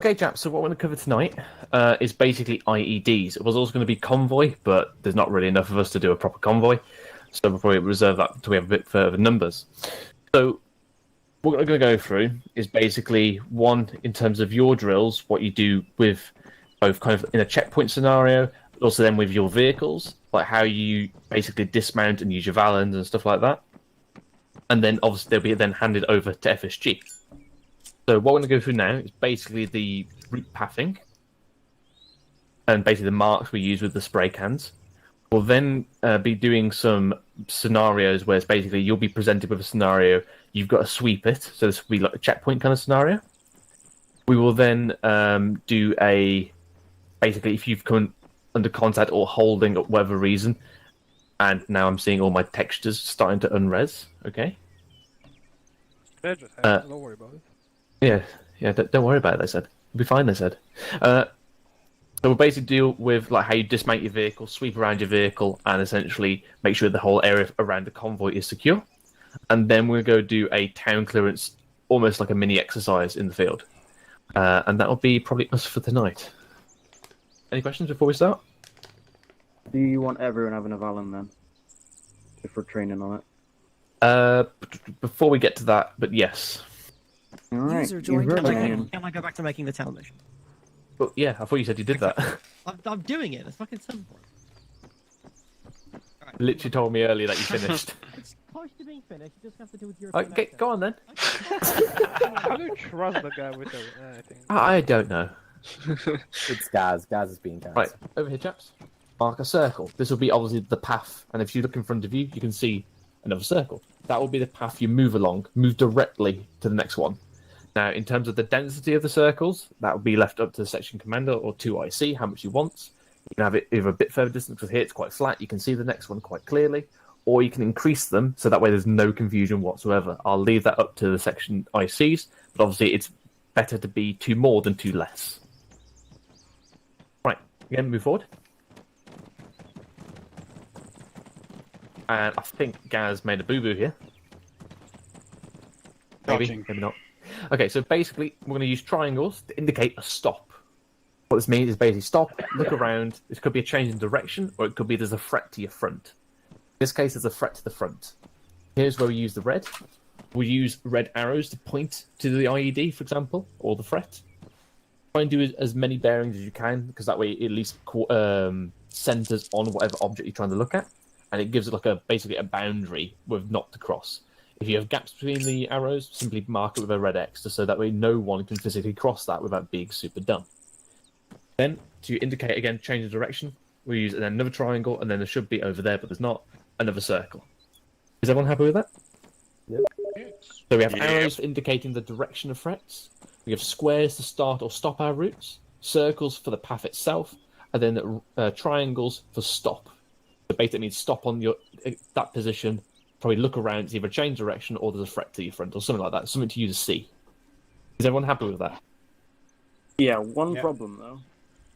Okay, chaps, so what we're going to cover tonight is basically IEDs. It was also going to be convoy, but there's not really enough of us to do a proper convoy, so we'll probably reserve that until we have a bit further numbers. So what we're going to go through is basically, one, in terms of your drills, what you do with both kind of in a checkpoint scenario, but also then with your vehicles, like how you basically dismount and use your Valens and stuff like that. And then obviously they'll be then handed over to FSG. So what we're going to go through now is basically the route pathing and basically the marks we use with the spray cans. We'll then be doing some scenarios where it's basically you'll be presented with a scenario, you've got to sweep it, so this will be like a checkpoint kind of scenario. We will then do a, basically if you've come under contact or holding for whatever reason, and now I'm seeing all my textures starting to unres, okay? Don't worry about it. Yeah, don't worry about it, they said. It'll be fine, they said. So we'll basically deal with like how you dismount your vehicle, sweep around your vehicle, and essentially make sure the whole area around the convoy is secure. And then we'll go do a town clearance, almost like a mini exercise in the field. And that'll be probably us for tonight. Any questions before we start? Do you want everyone having a Valen then? If we're training on it. Before we get to that, but yes. Alright. User joined. Can I go back to making the town mission? But yeah, I thought you said you did that. I'm doing it. It's fucking simple. Literally told me earlier that you finished. It's close to being finished. You just have to do with your. Okay, go on then. How do you trust the guy with anything? I don't know. It's Gaz. Gaz is being Gaz. Right, over here, chaps. Mark a circle. This will be obviously the path, and if you look in front of you, you can see another circle. That will be the path you move along, move directly to the next one. Now, in terms of the density of the circles, that will be left up to the section commander or 2IC, how much you want. You can have it either a bit further distance, because here it's quite flat, you can see the next one quite clearly, or you can increase them, so that way there's no confusion whatsoever. I'll leave that up to the section ICs, but obviously it's better to be 2 more than 2 less. Right, again, move forward. And I think Gaz made a boo-boo here. Maybe, maybe not. Okay, so basically, we're going to use triangles to indicate a stop. What this means is basically stop, look around. This could be a change in direction, or it could be there's a threat to your front. In this case, there's a threat to the front. Here's where we use the red. We use red arrows to point to the IED, for example, or the threat. Try and do as many bearings as you can, because that way it at least centers on whatever object you're trying to look at, and it gives it like basically a boundary with not to cross. If you have gaps between the arrows, simply mark it with a red X, just so that way no one can physically cross that without being super dumb. Then, to indicate again, change of direction, we use another triangle, and then there should be over there, but there's not, another circle. Is everyone happy with that? Yep. So we have arrows indicating the direction of threats, we have squares to start or stop our routes, circles for the path itself, and then triangles for stop. So basically it means stop on that position, probably look around, it's either change direction or there's a threat to your front or something like that. Something to you to see. Is everyone happy with that? Yeah, one problem though.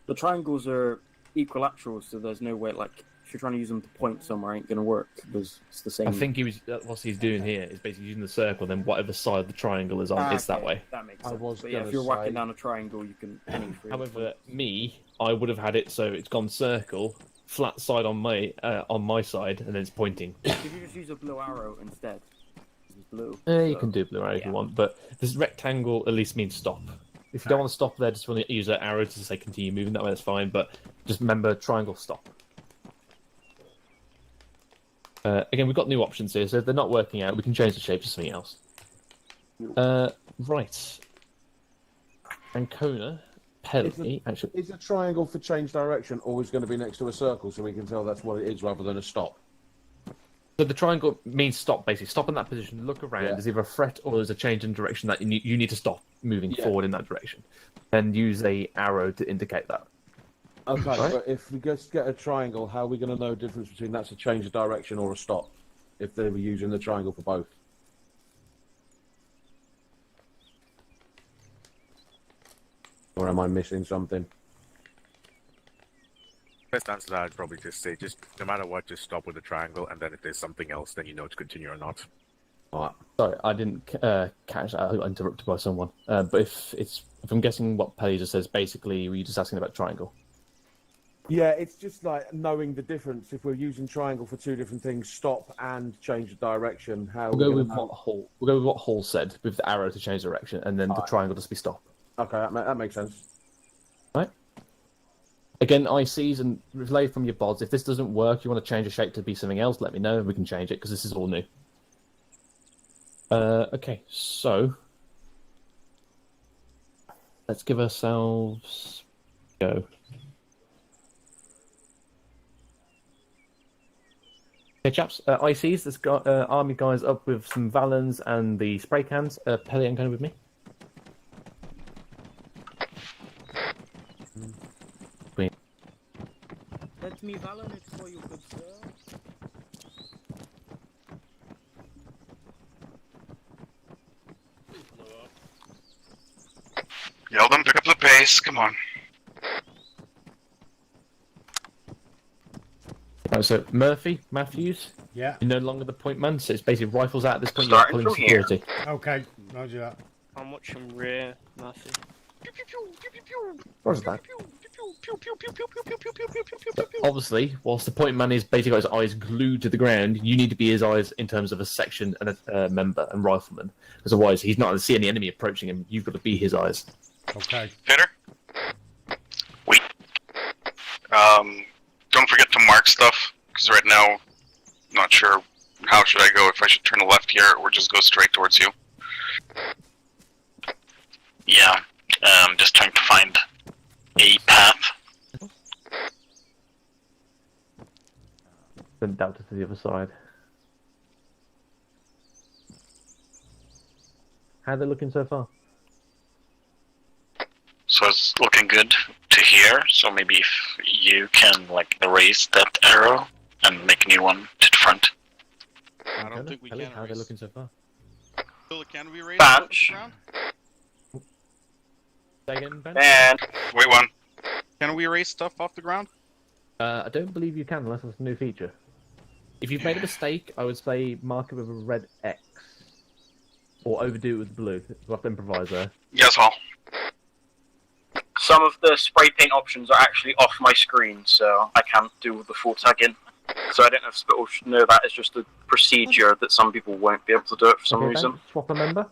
The triangles are equilateral, so there's no way, like, if you're trying to use them to point somewhere, it ain't going to work, because it's the same. I think what he's doing here is basically using the circle, then whatever side the triangle is on, it's that way. That makes sense. But yeah, if you're whacking down a triangle, you can aim for it. However, I would have had it so it's gone circle, flat side on my side, and then it's pointing. If you just use a blue arrow instead, it's blue. You can do blue arrow if you want, but this rectangle at least means stop. If you don't want to stop there, just want to use an arrow to say continue moving, that way that's fine, but just remember triangle stop. Again, we've got new options here, so if they're not working out, we can change the shape to something else. Right. Ancona, Pelly, actually... Is a triangle for change direction always going to be next to a circle so we can tell that's what it is rather than a stop? So the triangle means stop, basically. Stop in that position, look around. There's either a threat or there's a change in direction that you need to stop moving forward in that direction. And use a arrow to indicate that. Okay, Right. but if we just get a triangle, how are we going to know the difference between that's a change of direction or a stop? If they were using the triangle for both? Or am I missing something? Best answer to that, I'd probably just say, just no matter what, just stop with the triangle, and then if there's something else, then you know to continue or not. Sorry, I didn't catch that. I got interrupted by someone. But if I'm guessing what Pelly just says, basically, were you just asking about triangle? Yeah, it's just like knowing the difference. If we're using triangle for two different things, stop and change the direction. How We'll go we're with gonna what know? Hall. We'll go with what Hall said, with the arrow to change direction, and then the triangle just be stop. Okay, that makes sense. Right. Again, ICs and relay from your bods. If this doesn't work, you want to change the shape to be something else, let me know, and we can change it, because this is all new. Okay, so... let's give ourselves... go. Okay, chaps, ICs, there's got army guys up with some Valens and the spray cans. Pelly, I'm going with me. Let me Valen it for you, good sir. Yeldon, pick up the pace. Come on. Right, so Matthews, Yeah. you're no longer the point man, so it's basically rifles out at this point, Starting you're pulling from here. security. Okay. Roger that. I'm watching rear, Matthew. Roger that. But obviously, whilst the point man is basically got his eyes glued to the ground, you need to be his eyes in terms of a section and a member and rifleman. Because otherwise, he's not going to see any enemy approaching him. You've got to be his eyes. Okay. Fitter? Wait. Don't forget to mark stuff, because right now, not sure how should I go, if I should turn left here or just go straight towards you. Yeah, just trying to find a path. Then Delta to the other side. How are they looking so far? So it's looking good to here, so maybe if you can, like, erase that arrow and make a new one to the front. I don't think we Pelly, can how are they erase. looking so far? Still, can we raise Bunch. it off the ground? Say again, Ben? And... wait one. Can we erase stuff off the ground? I don't believe you can unless it's a new feature. If you've made a mistake, I would say mark it with a red X. Or overdo it with blue. We'll have to improvise there. Yes, Hall. Some of the spray paint options are actually off my screen, so I can't do the full tagging. So I don't know if people should know that it's just a procedure that some people won't be able to do it for some Okay, reason. Ben, swap a member.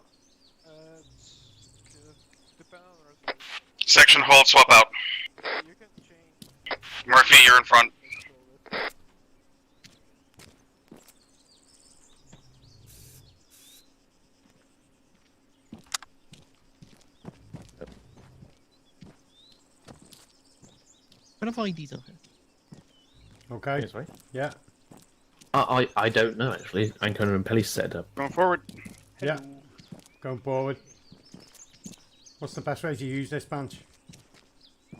Section hold, swap out. Murphy, you're in front. What if IDs on here? Okay. Yes, right. Yeah. I don't know actually. Ancona and Pelly said Going forward. Yeah. Going forward. What's the best way to use this bunch?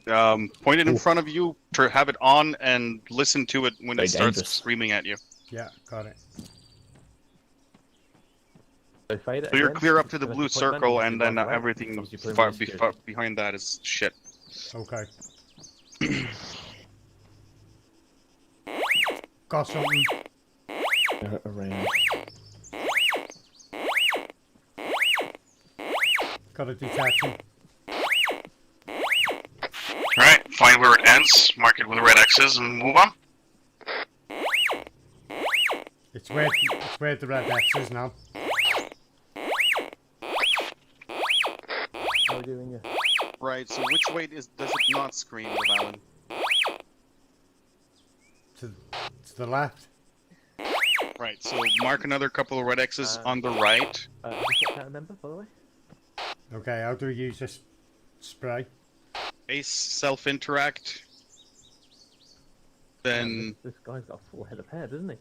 Point it in front of you, to have it on, and listen to it when Very it starts dangerous. screaming at you. Yeah, got it. so fade it So you're again. clear up to the Select blue your point man, circle, you and do then right, right. everything Obviously put him in security. behind that is shit. Okay. Got something. Around. Got a detection. Alright, find where it ends, mark it with red X's, and move on. It's where the red X is now. How are we doing? Right, so which way does it not scream, the Valen? To the left. Right, so mark another couple of red X's on the right. Just get that member, by the way. Okay, how do we use this spray? Ace self-interact. Then This guy's got a full head of hair, doesn't he?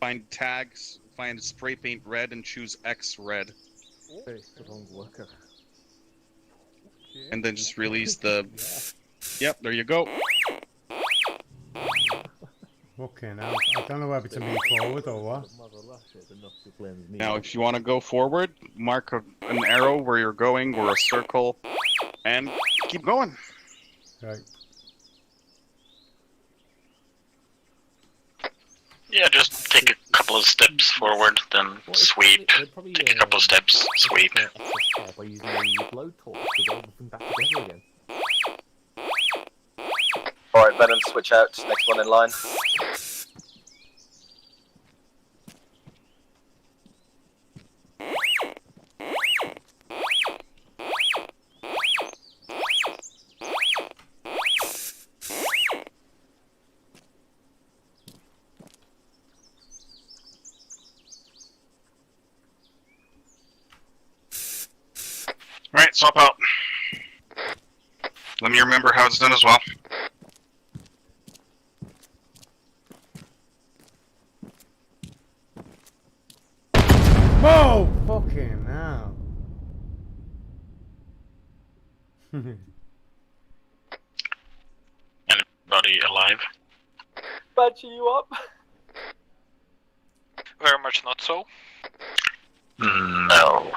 find tags, find spray paint red, and choose X red. Very strong worker. And then just release the... Yep, there you go. Okay, now I don't know whether to move forward or what. Now, if you want to go forward, mark an arrow where you're going, or a circle, and keep going. Right. Yeah, just take a couple of steps forward, then sweep. Take a couple of steps, sweep. By using the blowtorch to roll everything back together again. Alright, Venom, switch out. Next one in line. Alright, swap out. Let me remember how it's done as well. Whoa! Fucking hell. Anybody alive? Badger you up. Very much not so. No.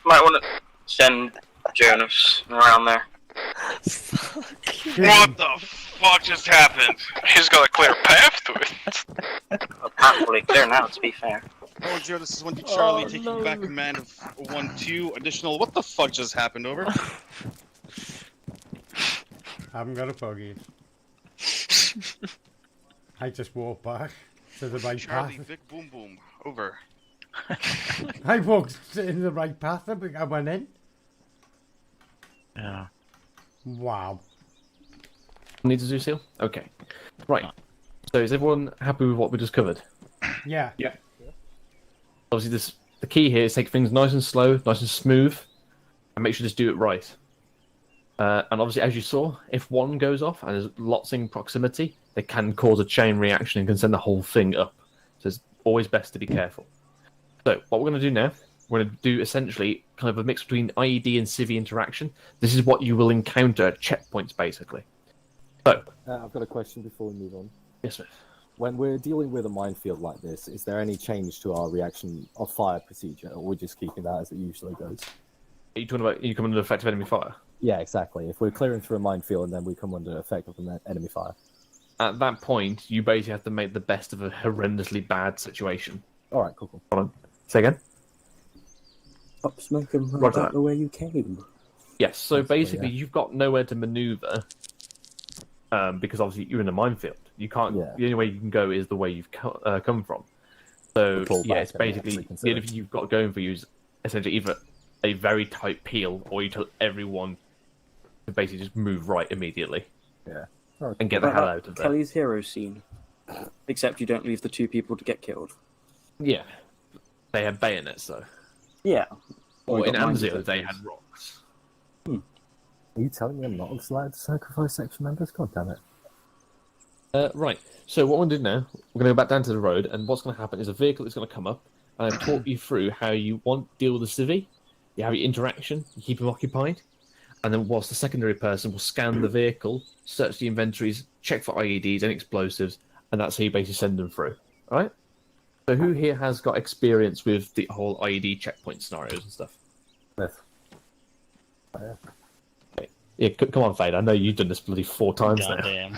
Might want to send Jonas around there. What the fuck just happened? He's got a clear path to it. Apparently clear now, to be fair. Oh, Jonas is 1 to Charlie, taking back command of 1-2. Additional, what the fuck just happened, over? I haven't got a buggy. I just walked back to the right Charlie, path. Vic Boom Boom, over. I walked in the right path and I went in. Yeah. Wow. Need to do seal? Okay. Right. So is everyone happy with what we just covered? Yeah. Yeah. Obviously, the key here is take things nice and slow, nice and smooth, and make sure to just do it right. And obviously, as you saw, if one goes off and there's lots in proximity, they can cause a chain reaction and can send the whole thing up. So it's always best to be careful. So what we're going to do now, we're going to do essentially kind of a mix between IED and civvy interaction. This is what you will encounter at checkpoints, basically. So, I've got a question before we move on. yes, sir. When we're dealing with a minefield like this, is there any change to our reaction of fire procedure, or we're just keeping that as it usually goes? Are you talking about you come under the effect of enemy fire? Yeah, exactly. If we're clearing through a minefield and then we come under the effect of an enemy fire. At that point, you basically have to make the best of a horrendously bad situation. All right, cool. Hold on. Say again? Stop smoking right Roger back that. the way you came. Yes, so Basically, basically you've got nowhere to maneuver because obviously you're in a minefield. You can't. Yeah. The only way you can go is the way you've come from. So Pull yeah, back it's and basically actually the consider. only thing you've got going for you is essentially either a very tight peel or you tell everyone to basically just move right immediately Yeah. All right. and get the hell out of there. Kelly's hero scene. Except you don't leave the two people to get killed. Yeah, they had bayonets though. Yeah. Or We in got mine Anzio they detectors. had rocks. Are you telling me I'm not allowed to sacrifice section members? God damn it. Right, so what we're going to do now, we're going to go back down to the road, and what's going to happen is a vehicle is going to come up, and I've talked you through how you want to deal with the civvy, you have your interaction, you keep them occupied, and then whilst the secondary person will scan the vehicle, search the inventories, check for IEDs and explosives, and that's how you basically send them through. Alright? So who here has got experience with the whole IED checkpoint scenarios and stuff? Smith. Yeah, come on, Fade, I know you've done this bloody 4 times now. Goddamn.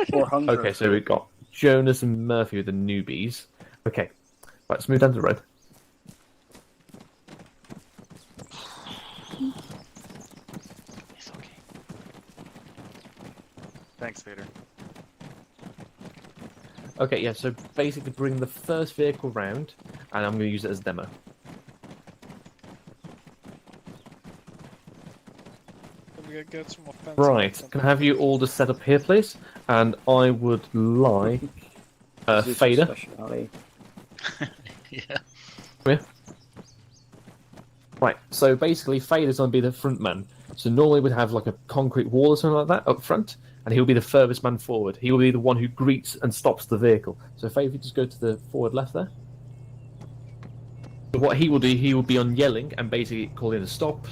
400. Okay, so we've got Jonas and Murphy with the newbies. Okay, right, let's move down to the road. It's okay. Thanks, Vader. Okay, yeah, so basically bring the first vehicle round, and I'm going to use it as a demo. We get some offensive Right, weapons. can I have you all just set up here, please? And I would like This is Fader. speciality. Yeah. Right, so basically Fader's going to be the front man. So normally we'd have like a concrete wall or something like that up front, and he'll be the furthest man forward. He will be the one who greets and stops the vehicle. So Fader, if you just go to the forward left there. So what he will do, he will be on yelling and basically calling a stop,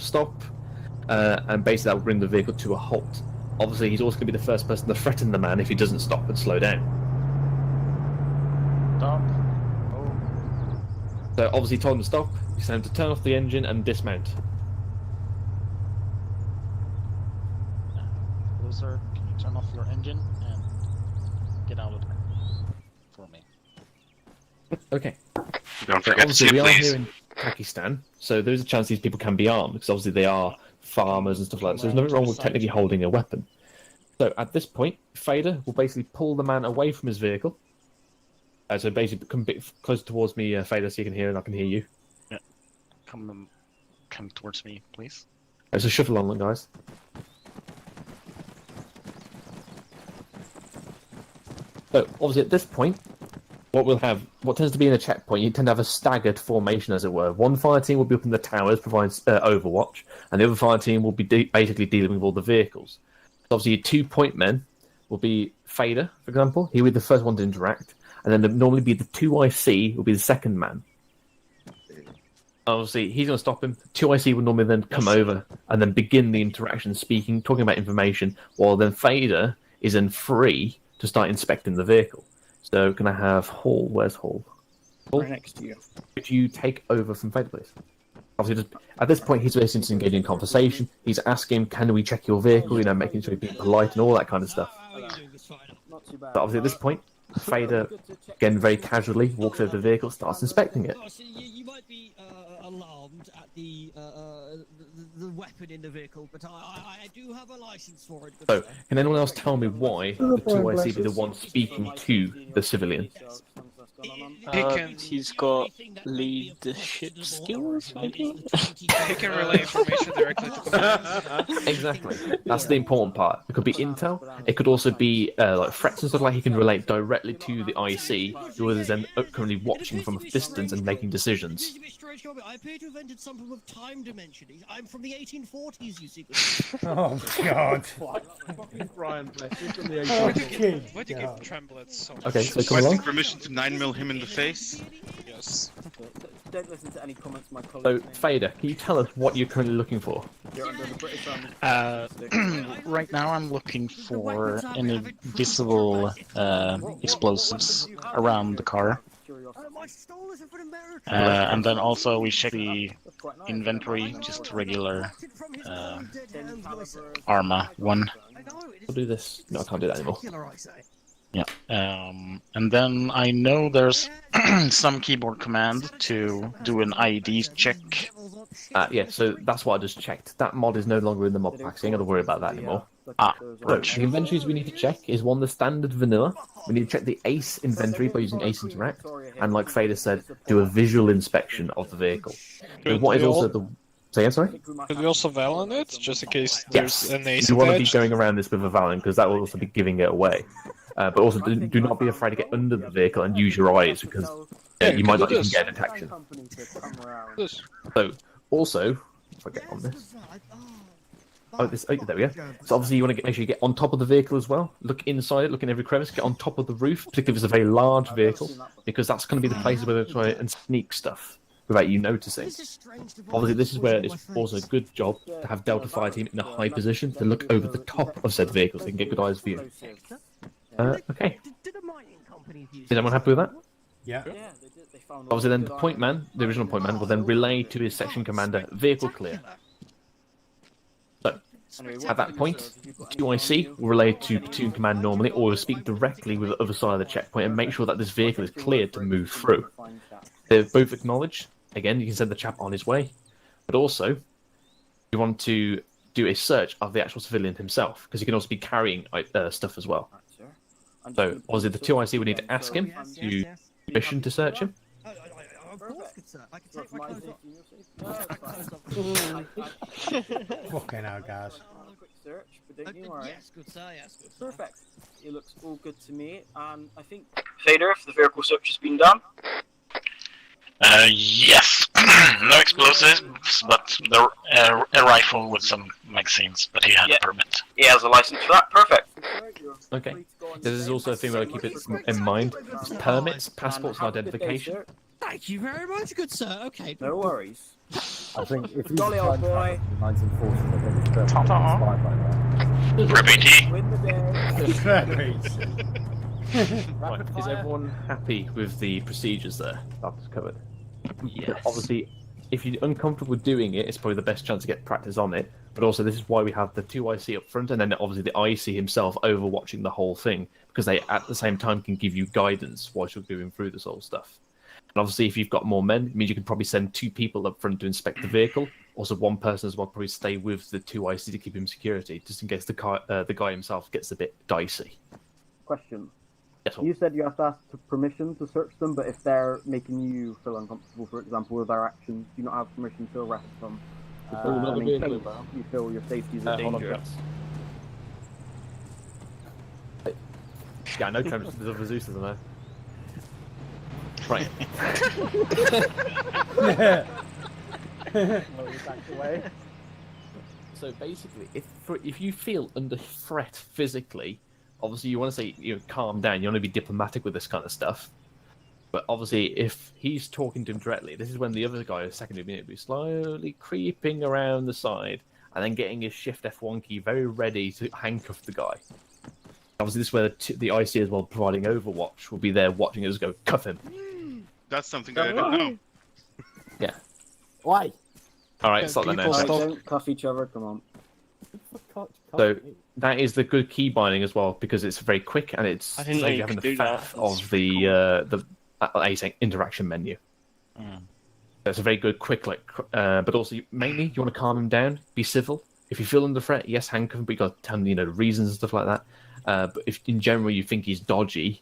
and basically that will bring the vehicle to a halt. Obviously, he's also going to be the first person to threaten the man if he doesn't stop and slow down. Stop. So obviously, told him to stop. You tell him to turn off the engine and dismount. Hello, sir. Can you turn off your engine and get out of there? For Okay. Don't So forget to obviously, see we it, are please. here in Pakistan, so there's a chance these people can be armed because obviously they are farmers and stuff like that. So there's nothing wrong with technically holding a weapon. So at this point, Fader will basically pull the man away from his vehicle. So basically, come a bit closer towards me, Fader, so you can hear and I can hear you. Yeah. Come towards me, please. So shuffle on, guys. So obviously, at this point, what tends to be in a checkpoint, you tend to have a staggered formation, as it were. One fire team will be up in the towers, provides overwatch, and the other fire team will be basically dealing with all the vehicles. So obviously, your 2-point men will be Fader, for example. He will be the first one to interact, and then there'll normally be the 2IC will be the second man. Obviously, he's going to stop him. 2IC will normally then come over and then begin the interaction, speaking, talking about information, while then Fader is then free to start inspecting the vehicle. So can I have Hall? Where's Hall? Hall? Right next to you. Could you take over from Fader, please? Obviously, at this point, he's basically engaging in conversation. He's asking, can we check your vehicle? Making sure he's being polite and all that kind of stuff. Not too bad. But obviously, at this point, Fader, again, very casually, walks over to the vehicle, starts inspecting it. You might be alarmed at the weapon in the vehicle, but I do have a license for it. So, can anyone else tell me why the 2IC be the one speaking to the civilian? He's got leadership skills, maybe? He can relay information directly to command. Exactly. That's the important part. It could be intel. It could also be like threats and stuff like he can relate directly to the IC, who is then currently watching from a distance and making decisions. I appear to have entered some form of time dimension. I'm from the 1840s, you see. Oh, God. Brian, bless you, from the Why do 1840s. you give Tremblets so much? Okay, so come Requesting along. permission to 9mm him in the face. Yes. Don't listen to any comments my So, colleagues make. Fader, can you tell us what you're currently looking for? You're under the British Army. Right now I'm looking for any visible explosives around the car. My stall is from America. And then also we check the inventory, just regular Arma 1. We'll do this. No, I can't do that anymore. Yeah. And then I know there's some keyboard command to do an ID check. Yeah, so that's what I just checked. That mod is no longer in the mod pack, so you ain't got to worry about that anymore. So, the inventories we need to check is one, the standard vanilla. We need to check the ACE inventory by using ACE Interact. And like Fader said, do a visual inspection of the vehicle. So what is also the... Say again, sorry? Could we also Valen it, just in case Yes. there's an ace You want to be attached? going around this with a Valen, because that will also be giving it away. But also, do not be afraid to get under the vehicle and use your eyes, because you might not even get a detection. This. So, also, if I get on this... Oh, there we go. So obviously you want to make sure you get on top of the vehicle as well. Look inside it, look in every crevice, get on top of the roof, particularly if it's a very large vehicle, because that's going to be the places where they try and sneak stuff without you noticing. Obviously this is where it's also a good job to have Delta Fire Team in a high position to look over the top of said vehicles so you can get good eyes view. Okay. Is everyone happy with that? Yeah. Obviously then the point man, the original point man, will then relay to his section commander, vehicle clear. So, at that point, 2IC will relay to platoon command normally, or will speak directly with the other side of the checkpoint and make sure that this vehicle is cleared to move through. They're both acknowledged. Again, you can send the chap on his way. But also, you want to do a search of the actual civilian himself, because he can also be carrying stuff as well. So, obviously, the 2IC would need to ask him to permission to search him. Fucking hell, guys. Quick search, but don't you worry. Yes, good sir, yes, good sir. Perfect. It looks all good to me, and I think... Fader, if the vehicle search has been done. Yes. No explosives, but a rifle with some magazines, but he had a permit. He has a license for that. Perfect. Okay. This is also a thing where I keep it in mind. It's permits, passports, and identification. Thank you very much, good sir. Okay. No worries. I think if you Jolly old boy. 1940s, I think it's perfectly inspired by that. Repeat. Win the day. Right. Is everyone happy with the procedures there? That's covered. Yes. Obviously, if you're uncomfortable doing it, it's probably the best chance to get practice on it. But also, this is why we have the 2IC up front, and then obviously the IC himself overwatching the whole thing, because they at the same time can give you guidance whilst you're going through this whole stuff. And obviously, if you've got more men, it means you can probably send 2 people up front to inspect the vehicle. Also, 1 person as well probably stay with the 2 IC to keep him security, just in case the guy himself gets a bit dicey. Question. Yes, You said you have to ask permission to search them, but if they're making you feel uncomfortable, for example, with their actions, do you not have permission to arrest them? In case you feel your safety is in danger. Yeah, I know Tremors is other Zeus, isn't there? Right. So basically, if you feel under threat physically, obviously you want to say calm down. You want to be diplomatic with this kind of stuff. But obviously, if he's talking to him directly, this is when the other guy is secondary being be slowly creeping around the side and then getting his Shift F1 key very ready to handcuff the guy. Obviously, this is where the IC as well providing Overwatch will be there watching us go cuff him. That's something that I don't know. Yeah. Why? All right, stop that now. Don't cuff each other. Come on. So that is the good key binding as well because it's very quick and it's I didn't know you having could the do that. faff of the interaction menu. So it's a very good quick but also mainly you want to calm him down, be civil. If you feel under threat, yes, handcuff him, but you got to tell him the reasons and stuff like that. But if in general you think he's dodgy,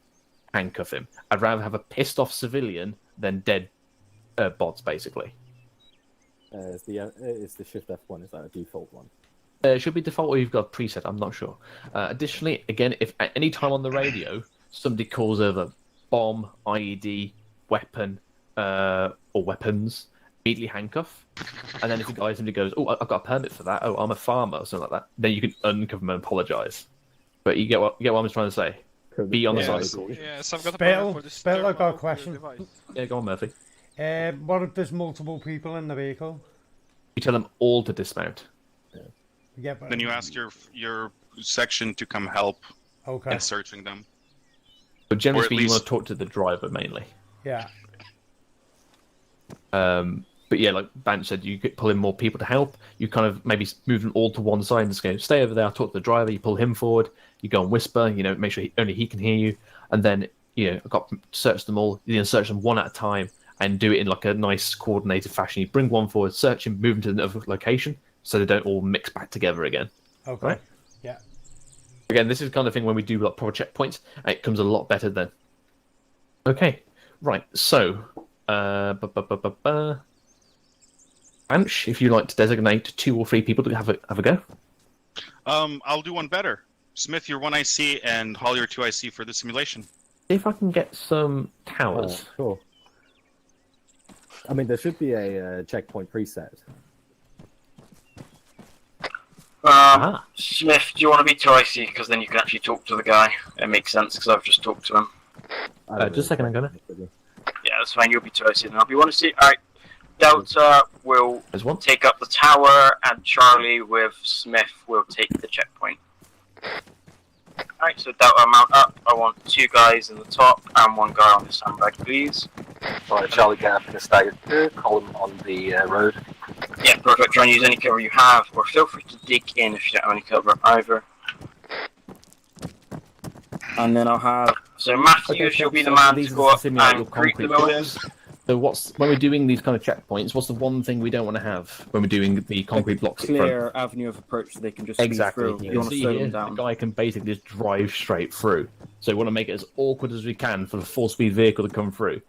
handcuff him. I'd rather have a pissed off civilian than dead bots, basically. Is the Shift F1, is that a default one? It should be default or you've got a preset, I'm not sure. Additionally, again, if at any time on the radio somebody calls over bomb, IED, weapon, or weapons, immediately handcuff. And then if the guy simply goes, oh, I've got a permit for that, oh, I'm a farmer, or something like that, then you can uncuff him and apologise. But you get what I'm trying to say. Be on the side of the caution. Yes, I've got a permit for this. Spell, I've got a question. Yeah, go on, Murphy. What if there's multiple people in the vehicle? You tell them all to dismount. Yeah, but Then you ask your section to come help in searching them. But generally Or at speaking, you least- want to talk to the driver mainly. Yeah. But yeah, like Banch said, you could pull in more people to help. You kind of maybe move them all to one side and just go, stay over there, I'll talk to the driver. You pull him forward, you go and whisper, make sure only he can hear you. And then, I've got to search them all. You search them one at a time and do it in like a nice coordinated fashion. You bring one forward, search him, move him to another location so they don't all mix back together again. Okay. Right? Yeah. Again, this is the kind of thing when we do like proper checkpoints, it comes a lot better then. Okay, right. So, Banch, if you like to designate 2 or 3 people to have a go. I'll do one better. Smith, you're 1 IC, and Hall, you're 2 IC for the simulation. See if I can get some towers. Sure. I mean, there should be a checkpoint preset. Smith, do you want to be 2 IC? Because then you can actually talk to the guy. It makes sense because I've just talked to him. Just a second, I'm gonna. Yeah, that's fine. You'll be 2 IC, and I'll be 1 IC. Alright. Delta will take up the tower, and Charlie with Smith will take the checkpoint. Alright, so Delta mount up. I want 2 guys in the top and 1 guy on the sandbag, please. Right, Charlie, get up in a staggered column on the road. Yeah, perfect. Try and use any cover you have, or feel free to dig in if you don't have any cover either. And then I'll have... So Matthews, you'll be the man to go up and greet the buildings. So when we're doing these kind of checkpoints, what's the one thing we don't want to have when we're doing the concrete blocks? Clear avenue of approach so they can just speed through. You You want to see slow here, them the down. guy can basically just drive straight through. So we want to make it as awkward as we can for the 4-speed vehicle to come through.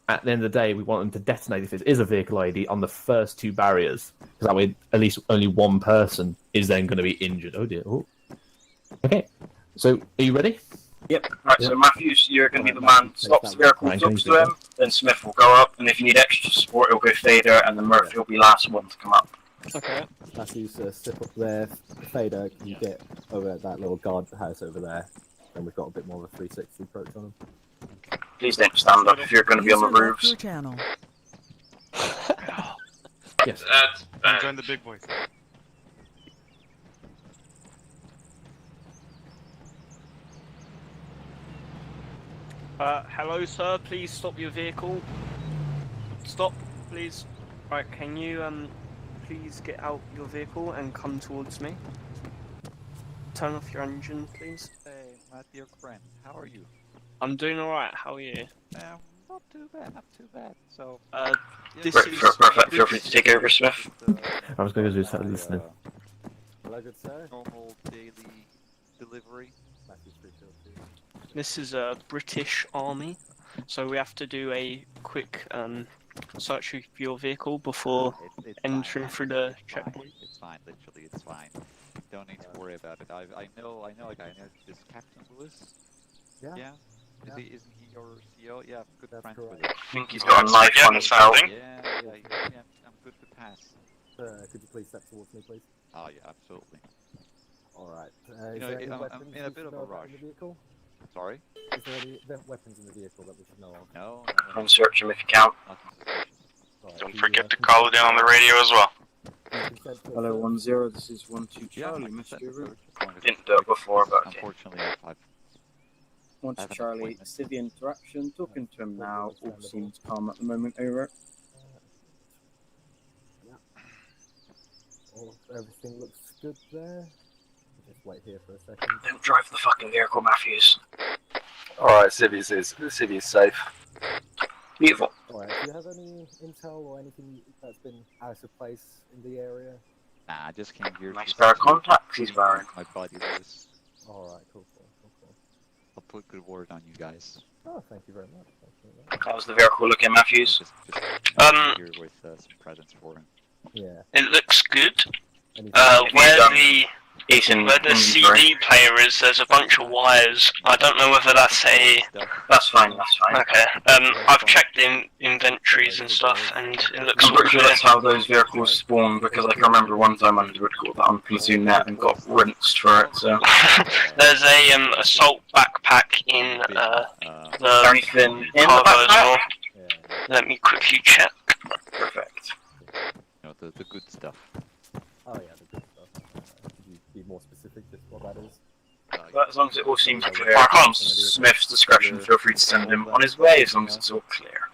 At the end of the day, we want them to detonate if it is a vehicle ID on the first 2 barriers. Because that way, at least only one person is then going to be injured. Oh dear. Oh. Okay. So, are you ready? Yep. Right, so Matthews, you're going to be the man that stops the vehicle, talks to him, then Smith will go up, and if you need extra support, he'll go Fader, and then Murphy will be last one to come up. Okay. Matthews, step up there. Fader, can you get over at that little guard house over there? And we've got a bit more of a 360 approach on him. Please don't stand up if you're going to be on the roofs. Yes. Join the big boys. Hello, sir. Please stop your vehicle. Stop, please. Right, can you please get out your vehicle and come towards me? Turn off your engine, please. Hey, my dear friend, how are you? I'm doing alright. How are you? Not too bad, not too bad. So, this Right, is perfect. Feel free to take over, Smith. I was going to do something listening. Hello, good sir. normal daily delivery. This is a British Army, so we have to do a quick search of your vehicle before It's entering fine, through man. the checkpoint. It's fine, literally, it's fine. Don't need to worry about it. I know a guy. This Captain Lewis. Yeah. Isn't he your CEO? Yeah, I'm good friends with correct. him. I think he's got a knife on his belt. Yeah, I'm good to pass. Could you please step towards me, please? Oh yeah, absolutely. All right. You Is know, there any I'm weapons in a we bit should of know a about rush. in the vehicle? Sorry? Is there any weapons in the vehicle that we should know of? No. And search him if you can. Nothing suspicious. Right, Don't do you, forget to consent call it in on the radio as well. do you consent to a Hello, search? 10. This is 12 Yeah, Charlie. I can Mr. set the Hoover. search as long as Didn't it's do it quick, before, because but okay. unfortunately, I've 1 I have to an Charlie. appointment. Civvy interaction. Talking to him now. All Understandable. seems calm at the moment. Over. Yeah. Everything looks good there. Just wait here for a second. Don't drive the fucking vehicle, Matthews. Alright, Civvy's safe. Beautiful. Alright, do you have any intel or anything that's been out of place in the area? Nah, I just came here Nice to pair of contacts he's wearing. my buddy Lewis. Alright, cool. I'll put good word on you guys. Oh, thank you very much. Thank you very much. How's the vehicle looking, Matthews? Just here with some presents for him. Yeah. It looks good. Anything Where the CD player is, there's a bunch of wires. I don't know whether that's a. That's fine. Okay. I've checked in inventories and stuff, and it looks I'm all pretty sure clear. that's how those vehicles spawn, because I can remember one time I did call that on Platoon Net and got rinsed for it, so... There's a assault backpack in the Anything in the cargo as backpack? well. Let me quickly check. Perfect. You know, the good stuff. Oh yeah, the good stuff. Could you be more specific just what that is? But as long as it all seems clear, from Smith's discretion, feel free to send him on his way as long as it's all clear.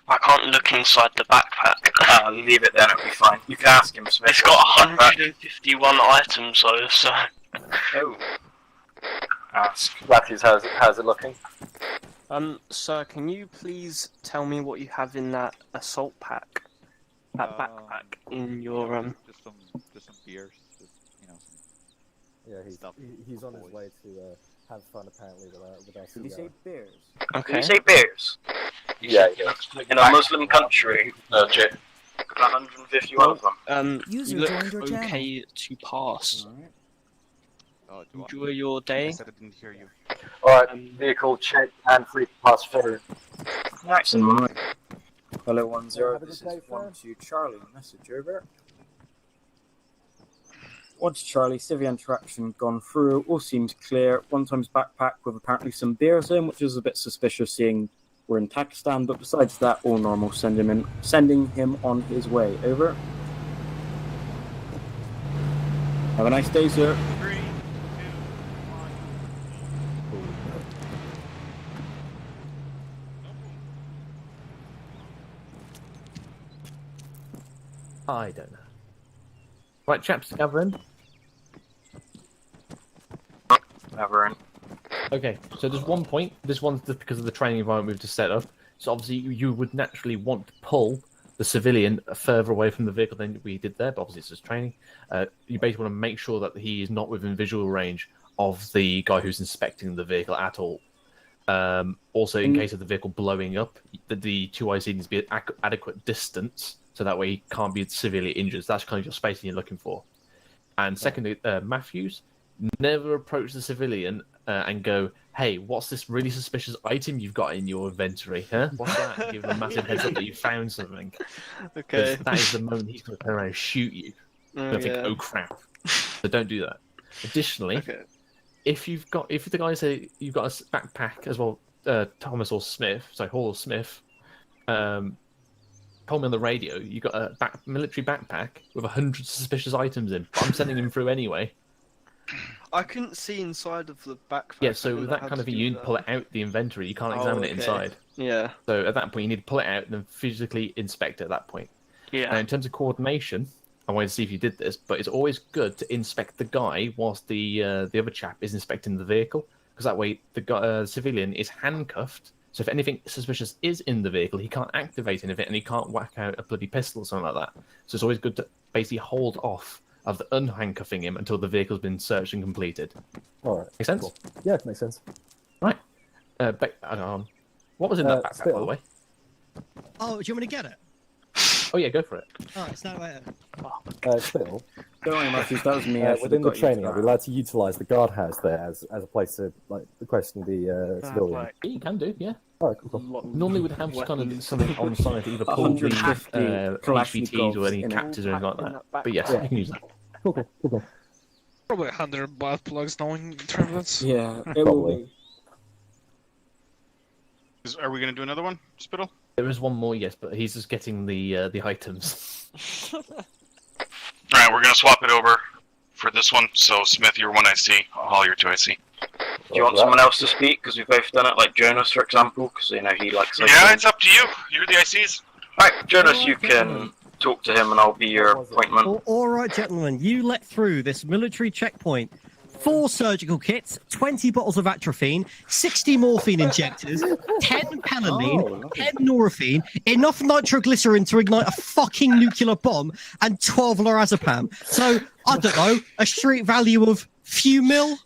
I can't look inside the backpack. Leave it then, it'll be fine. You can ask him, Smith. It's got 151 items though, so. Oh. Ask. Matthews, how's it looking? Sir, can you please tell me what you have in that assault pack? That backpack in your Just some beers, just Yeah, he's on his boys. way to have fun apparently with our Did you say bears? Did you say bears? Yeah. In a Muslim country, Jay. 151 of them. User you joined your look channel. okay to pass. Oh, do Enjoy your day. I said I didn't hear you. Alright, vehicle check and free to pass through. Excellent. Hello, 10. Have a This good day, is 12 sir. Charlie. Message over. 1 to Charlie. Civvy interaction gone through. All seems clear. 1 times backpack with apparently some beers in, which is a bit suspicious seeing we're in Pakistan. But besides that, all normal. Sending him on his way. Over. Have a nice day, sir. 3, 2, 1. I don't know. Right, chaps, gather in. Never in. Okay, so there's one point. This one's just because of the training environment we've just set up. So obviously you would naturally want to pull the civilian further away from the vehicle than we did there, but obviously it's just training. You basically want to make sure that he is not within visual range of the guy who's inspecting the vehicle at all. Also, in case of the vehicle blowing up, the two IC needs to be at adequate distance, so that way he can't be severely injured. So that's kind of your spacing you're looking for. And secondly, Matthews, never approach the civilian and go, hey, what's this really suspicious item you've got in your inventory? Huh? What's that? Give him a massive heads up that you found something. Okay. That is the moment he's going to turn around and shoot you. Oh, Think, yeah. oh crap. So don't do that. Additionally, Okay. if the guy say you've got a backpack as well, Thomas or Smith, Hall or Smith, told me on the radio you got a military backpack with 100 suspicious items in, but I'm sending him through anyway. I couldn't see inside of the backpack. Yeah, so with that kind of thing, you need to pull it out the inventory. You can't examine it inside. Yeah. So at that point, you need to pull it out and then physically inspect it at that point. Yeah. And in terms of coordination, I wanted to see if you did this, but it's always good to inspect the guy whilst the other chap is inspecting the vehicle, because that way the guy, civilian is handcuffed So if anything suspicious is in the vehicle, he can't activate any of it, and he can't whack out a bloody pistol or something like that. So it's always good to basically hold off of the unhandcuffing him until the vehicle's been searched and completed. All right. Make sense? Cool. Yeah, it makes sense. Right. What was in that backpack, by the Spittle. way? Oh, do you want me to get it? Oh yeah, go for it. Alright, stand right Spittle. Don't worry, Matthews, that was me. I should Within have the got you training, for are we that. allowed to utilise the guardhouse there as a place to question the civilian? Yeah, you can do, yeah. All right, cool. Normally we'd have kind of something on site to either pull the 150 HVTs or any in it. captors or anything like that. But yes, Yeah. you can use that. Cool. Probably 100 butt plugs knowing terminals. Yeah, it will be. Are we going to do another one, Spittle? There is one more, yes, but he's just getting the items. Alright, we're going to swap it over for this one. So, Smith, you're 1 IC. Hall, you're 2 IC. Do you want someone else to speak? Because we've both done it, like Jonas, for example, because you know he likes. Yeah, it's up to you. You're the ICs. Right, Jonas, you can talk to him, and I'll be your appointment. All right, gentlemen, you let through this military checkpoint 4 surgical kits, 20 bottles of atropine, 60 morphine injectors, 10 panaline, 10 norphine, enough nitroglycerin to ignite a fucking nuclear bomb, and 12 lorazepam. So, I don't know, a street value of few mil?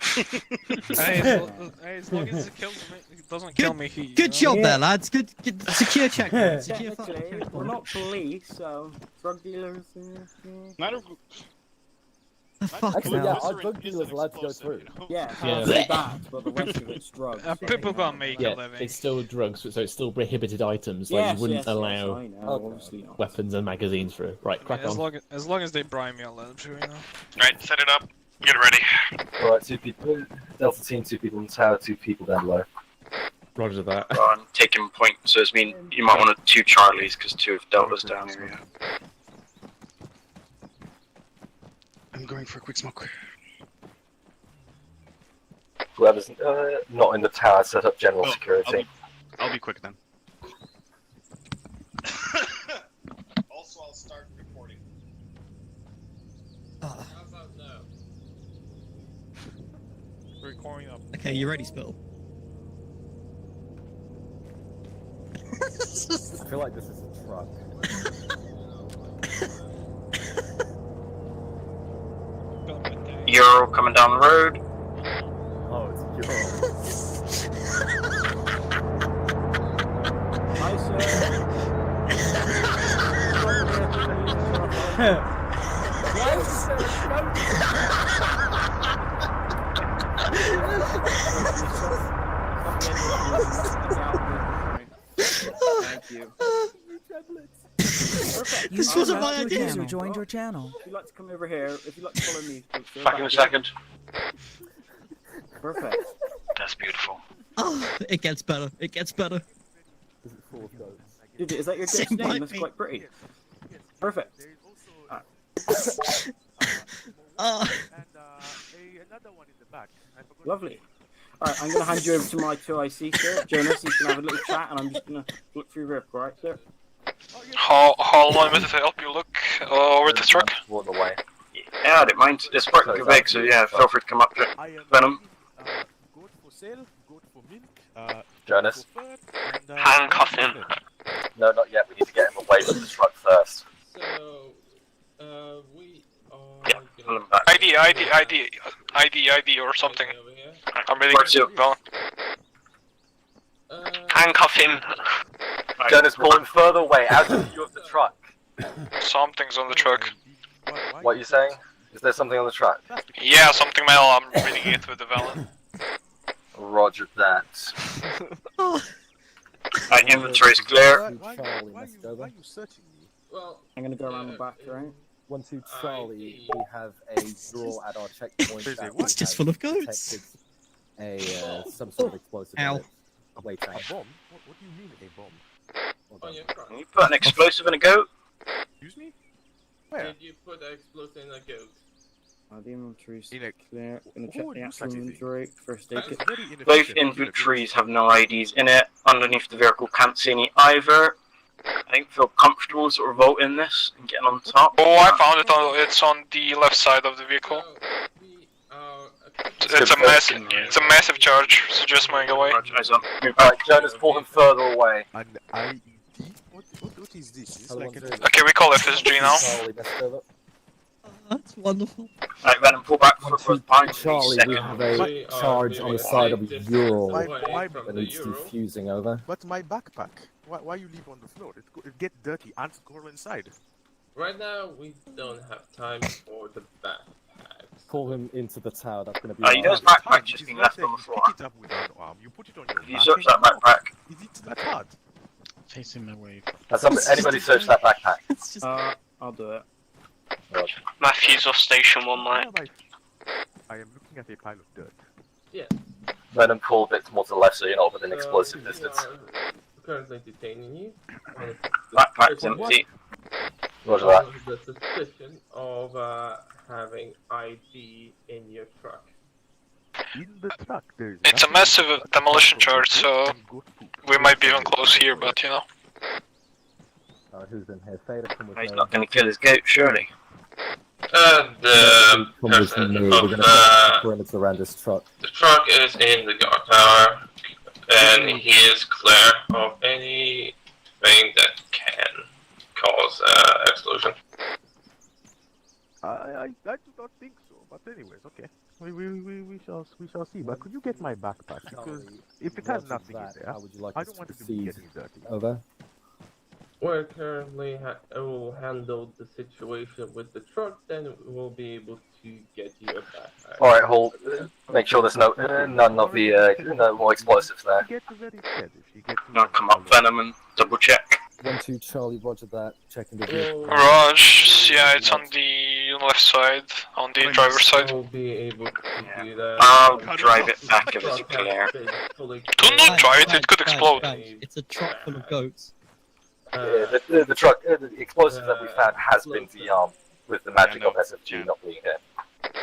Hey, as long as it doesn't kill me, he. Good job there, lads. Good secure checkpoint. Secure Technically, we're not police, so drug dealers. Actually, yeah, our drug dealers allowed to go through. Yeah, Yeah. that, but the rest of it's drugs. People gonna make a Yeah, living. it's still drugs, so it's still prohibited items. Like Yes, you wouldn't yes, allow I know, obviously not. weapons and magazines through. Right, crack as on. long as they bribe me, I'll let them through. You know. Right, set it up. Get ready. Alright, 2 people. Delta team, 2 people in the tower, 2 people down below. Roger that. I'm taking point, so it means you might want 2 Charlies, because 2 of Delta's down here. Yeah. I'm going for a quick smoke. Whoever's not in the tower, set up general security. I'll be quick then. Also, I'll start reporting. How about now? Recording up. Okay, you ready, Spill? I feel like this is a truck. Euro coming down the road. Oh, it's Euro. Hi, sir. Why is there a Thank you. Perfect. This wasn't my idea. User joined your channel. If you'd like to come over here, if you'd like to follow me, please, Back in a second. Perfect. That's beautiful. Oh, it gets better. It gets better. Is it full of goats? Dude, is that your Same kid's name? might That's be. quite pretty. Perfect. Another one in the back. Lovely. Alright, I'm going to hand you over to my 2IC, sir. Jonas, you can have a little chat, and I'm just going to look through your right, sir? How long is it to help you look over the truck? Walk away. Yeah, I don't mind. It's quite big, so yeah, feel free to come up to it. Venom. Goat for sale, goat for milk. Jonas? Handcuff him. No, not yet. We need to get him away from the truck first. So, we are. Yeah, pull him back. ID or something. I'm ready Where's to you? go. Handcuff him. Jonas, pull him further away, out of view of the truck. Something's on the truck. What are you saying? Is there something on the truck? Yeah, something metal. I'm reading it with the Valen. Roger that. Inventory's clear. Why are you searching me? Well, I'm going to go around the back, right? 1-2 Charlie, we have a drawer at our checkpoint. that It's just full of goats. detected some sort of explosive. Ow. in it. Wait, A bomb? What do you mean a bomb? Hold on. Can you put an explosive in a goat? Excuse me? Where? Did you put the explosive in a goat? The inventory's In a- clear. I'm going to check Who the would actual use such a thing? inventory. First aid That is kit. very Both inefficient. inventories have no IDs in it. Underneath the vehicle, can't see any either. I don't feel comfortable sort of vaulting this and getting on top. Oh, I found it. It's on the left side of the vehicle. So, we are It's a massive charge, so just moving away. Alright, Jonas, pull him further away. What is this? Is this like Okay, we call FSG now. That's wonderful. Right, Venom, pull back for behind Charlie, we have a charge on the side of Ural that needs defusing over. But my backpack, why you leave on the floor? It get dirty and go inside. Right now, we don't have time for the backpack. Pull him into the tower. That's going to be. You know his backpack's just been left on the floor. Pick it up with one arm. You put it on your You back. search that backpack. Is it that hard? Facing my way. Has anybody searched that backpack? I'll do it. Matthew's off station one night. I am looking at a pile of dirt. Yeah. Venom, pull a bit towards the left so you're not within explosive distance. Currently detaining you. Backpack's empty. Roger that. The suspicion of having ID in your truck. In the truck, there is. It's a massive demolition charge, so we might be even close here, but you know. Who's in here? Fader, come with He's me. not going to kill his goat, surely. The Come with person me. of We're going to perimeter around this truck. the truck is in the guard tower, and he is clear of anything that can cause explosion. I do not think so. But anyways, okay. We shall see. But could you get my backpack? Because if it has nothing in there, how would you like I us don't to want it to be proceed? getting dirty. Over. We're currently will handle the situation with the truck, then we'll be able to get you a backpack. Alright, hold. Make sure there's none of the no more explosives there. Now come up, Venom, and double check. 1-2 Charlie, roger that. Checking the vehicle. Raj, yeah, it's on the left side, on the driver's side. We'll be able to do that. I'll drive it back if it's clear. Do not drive it, it could explode. It's a truck full of goats. Yeah, the truck, the explosive that we found has been de-armed with the magic of SFG not being here.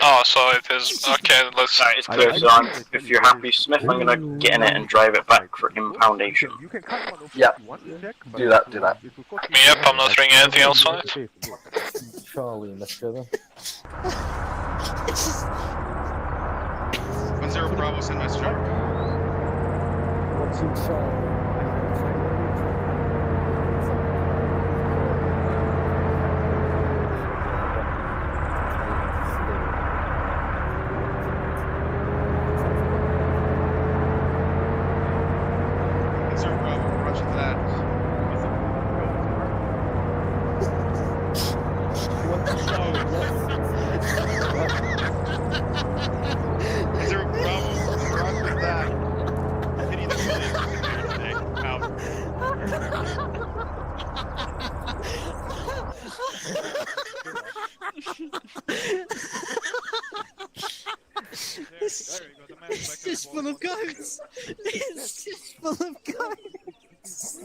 Oh, so it is. Okay, let's. It's clear, so if you're happy, Smith, I'm going to get in it and drive it back for impoundation. Yeah, do that. Yep, I'm not ringing anything else on it. Charlie, let's go there. 1-0 Bravo, send my truck. 1-2 Charlie. It's just full of goats. It's just full of goats.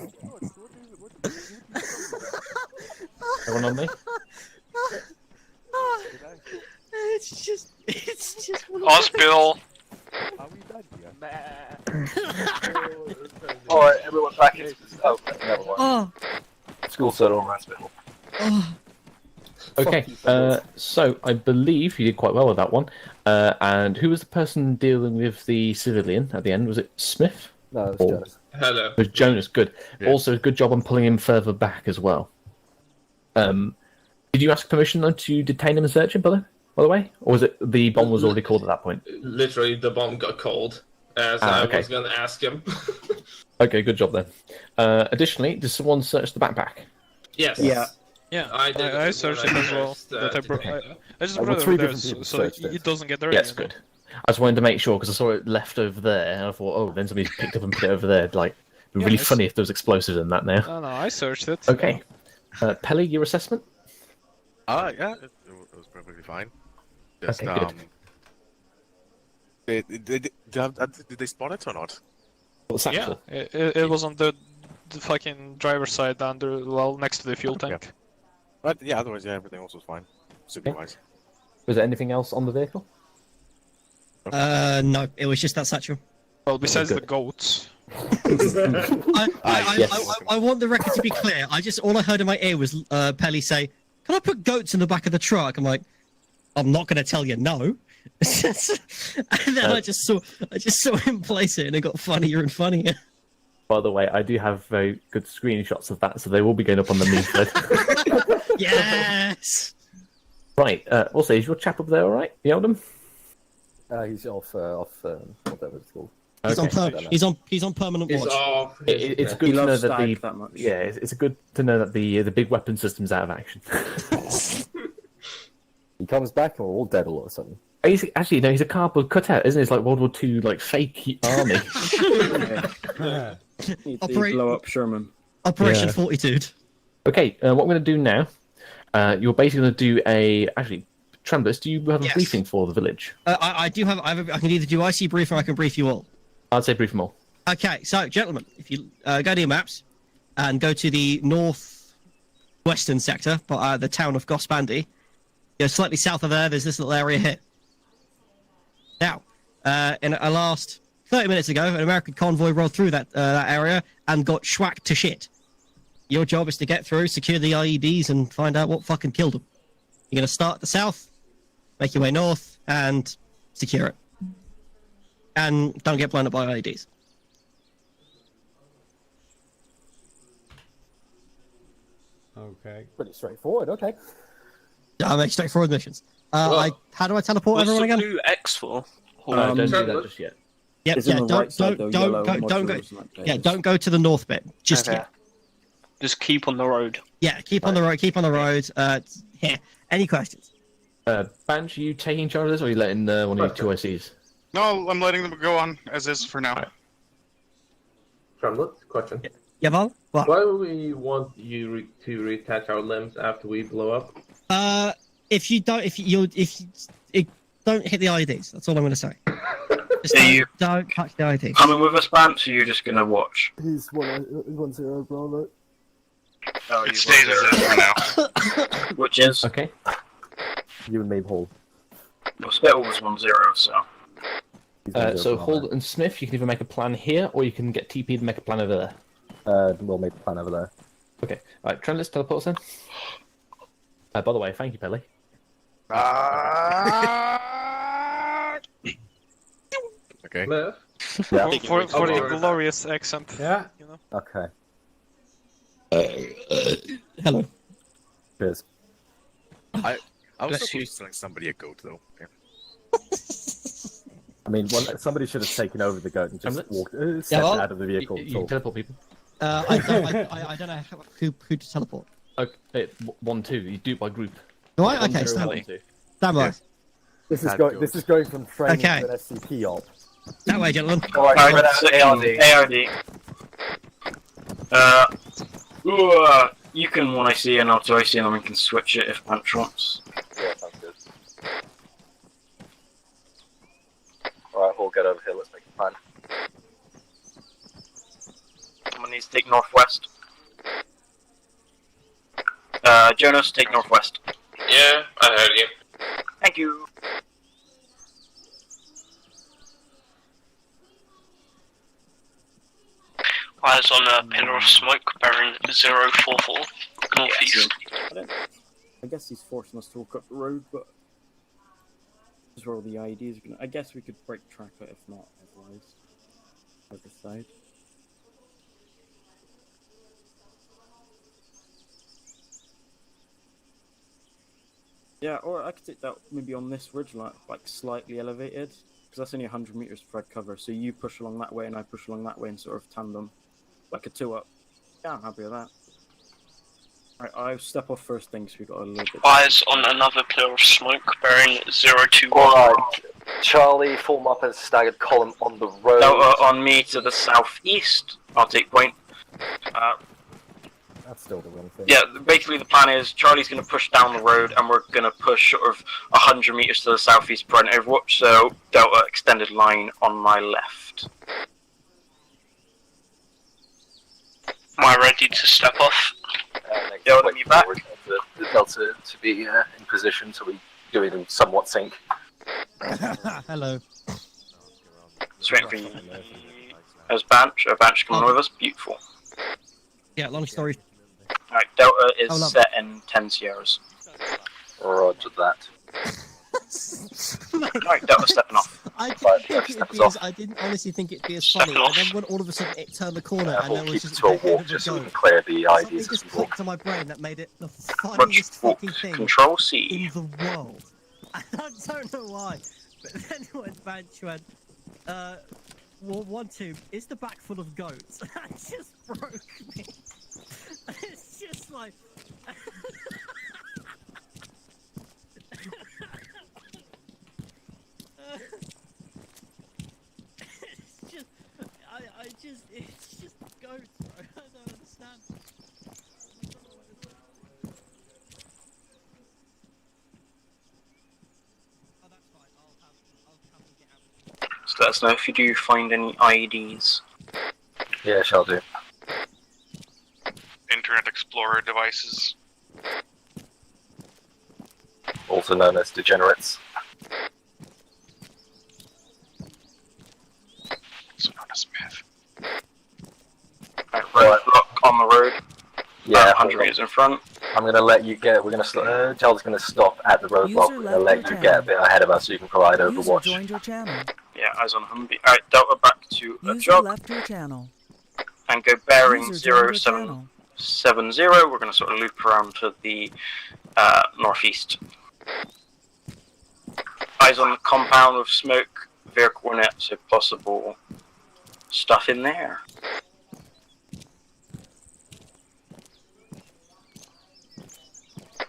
Everyone on me? It's just full of Hospital. Alright, everyone back in. Oh, never mind. Oh. School settle on hospital. Oh. Okay, so I believe you did quite well with that one. And who was the person dealing with the civilian at the end? Was it Smith? No, it was Jonas. Hello. It was Jonas, good. Yeah. Also, good job on pulling him further back as well. Did you ask permission though to detain him and search him, by the way? Or was it the bomb was already called at that point? Literally, the bomb got called as I was going to ask him. Okay, good job then. Additionally, did someone search the backpack? Yes. Yeah, I searched it as well. But I just brought it three over there different people so searched it doesn't get dirty. Yes, good. I just wanted to make sure because I saw it left over there, and I thought, oh, then somebody picked up and put it over there. Like, it'd be really funny if there was explosives in that now. No, I searched it. Okay. Pelly, your assessment? Yeah, it was perfectly fine. Just, Okay, did they spawn it or not? Yeah, it was on the fucking driver's side, next to the fuel tank. Yeah. But yeah, otherwise, yeah, everything else was fine. Super wise. Was there anything else on the vehicle? No, it was just that satchel. Well, besides the goats. I want the record to be clear. All I heard in my ear was Pelly say, "Can I put goats in the back of the truck?" I'm like, I'm not going to tell you no. And then I just saw him place it, and it got funnier and funnier. By the way, I do have very good screenshots of that, so they will be going up on the meme thread. Yes. Right. Also, is your chap up there all right, the Eldon? He's off whatever it's called. He's on permanent He's watch. off. It's good to know that it's good to know that the big weapon system's out of action. He comes back and we're all dead all of a sudden. He's a cardboard cutout, isn't he? It's like World War II, like fake army. Blow up Sherman. Operation Fortitude. Okay, what we're going to do now, you're basically going to do actually, Trembless, do you have a briefing for the village? I do have. I can either do IC brief or I can brief you all. I'd say brief them all. Okay, so gentlemen, if you go to your maps and go to the northwestern sector, the town of Gosbandi, you're slightly south of there. There's this little area here. Now, in a last 30 minutes ago, an American convoy rolled through that area and got schwacked to shit. Your job is to get through, secure the IEDs, and find out what fucking killed them. You're going to start at the south, make your way north, and secure it. And don't get blown up by IEDs. Okay. Pretty straightforward, okay. I make straightforward missions. How do I teleport everyone again? What's the blue X for? Don't do that just yet. Yep, It's on the right side, though, yellow don't go. modules and that Yeah, don't go to the north bit just Okay. yet. Just keep on the road. Yeah, keep on the road. Keep on the road. Here. Any questions? Banch, are you taking charge of this, or are you letting one of your two ICs? No, I'm letting them go on as is for now. Tremblett, question. Yeah, Val? What? Why would we want you to reattach our limbs after we blow up? If you don't hit the IEDs, that's all I'm going to say. Just don't touch the IEDs. Coming with us, Bant, or you're just going to watch? He's 1-0, Bravo. Oh, It stays as is for now. Which is? Okay. You and me, Paul. Well, Spittle was 1-0, so. So Hold and Smith, you can either make a plan here, or you can get TP to make a plan over there. We'll make a plan over there. Okay. All right, Trent, let's teleport us then. By the way, thank you, Pelly. Okay. Yeah. For the glorious accent. Yeah. You know? Okay. Hello. Cheers. I was Bless supposed to telling somebody a goat though. I mean, somebody should have taken over the goat and just walked stepped out of the vehicle. You teleport people. I don't know who to teleport. Okay, 1-2. You do it by group. Do I? Okay, 1-0, stand 1-2. by. Yes. This is going from training to an SCP op. That way, gentlemen. Alright, ARD. You can 1 IC and I'll 2 IC and then we can switch it if Punch wants. Yeah, sounds good. Alright, we'll get over here, let's make a plan. Someone needs to take northwest. Jonas, take northwest. Yeah, I heard you. Thank you. Eyes on a pillar of smoke bearing 044 northeast. I guess he's forcing us to walk up the road, but this is where all the IEDs are going. I guess we could break track of it if not, otherwise. Other side. Yeah, or I could take that maybe on this ridge, like slightly elevated, because that's only 100 meters spread cover. So you push along that way and I push along that way in sort of tandem, like a 2-up. Yeah, I'm happy with that. Alright, I'll step off first thing, so we got a little bit. Eyes on another pillar of smoke bearing 021. Alright, Charlie, form up a staggered column on the road. Delta on me to the southeast. I'll take point. That's still the wrong thing. Yeah, basically the plan is Charlie's going to push down the road and we're going to push sort of 100 meters to the southeast for an overwatch, so Delta extended line on my left. Am I ready to step off? Delta, me back. The Delta to be in position so we do it in somewhat sync. Hello. Just waiting for you. As Banch coming with us. Beautiful. Yeah, long story. Alright, Delta is set in 10 Sierras. Roger that. Right, that was stepping off. I didn't think it'd be as, I didn't honestly think it'd be as funny, and then when all of a sudden it turned the corner and there was keep just it to a the head walk of a just so we can goat. clear the Something IDs as just we walk. clicked on my brain that made it the funniest fucking thing Control C. in the world. I don't know why, but then it went back to went, well, 1-2, is the back full of goats? That just broke me. It's just like... it's just... It's just goats, bro. I don't understand. Oh, that's fine. I'll have to get out. So let us know if you do find any IEDs. Yeah, shall do. Internet Explorer devices. Also known as degenerates. Also known as myth. Right, look on the road. Yeah, 100 meters in front. I'm gonna let you get. We're gonna. Charles gonna stop at the roadblock. We're gonna let you get a bit ahead of us so you can provide Overwatch. Joined your channel. Yeah, eyes on Humvee. Alright, Delta back to a User jog. left your channel. And go bearing User joined your channel. 0770. We're going to sort of loop around to the northeast. Eyes on the compound with smoke, veer coordinates if possible. Stuff in there.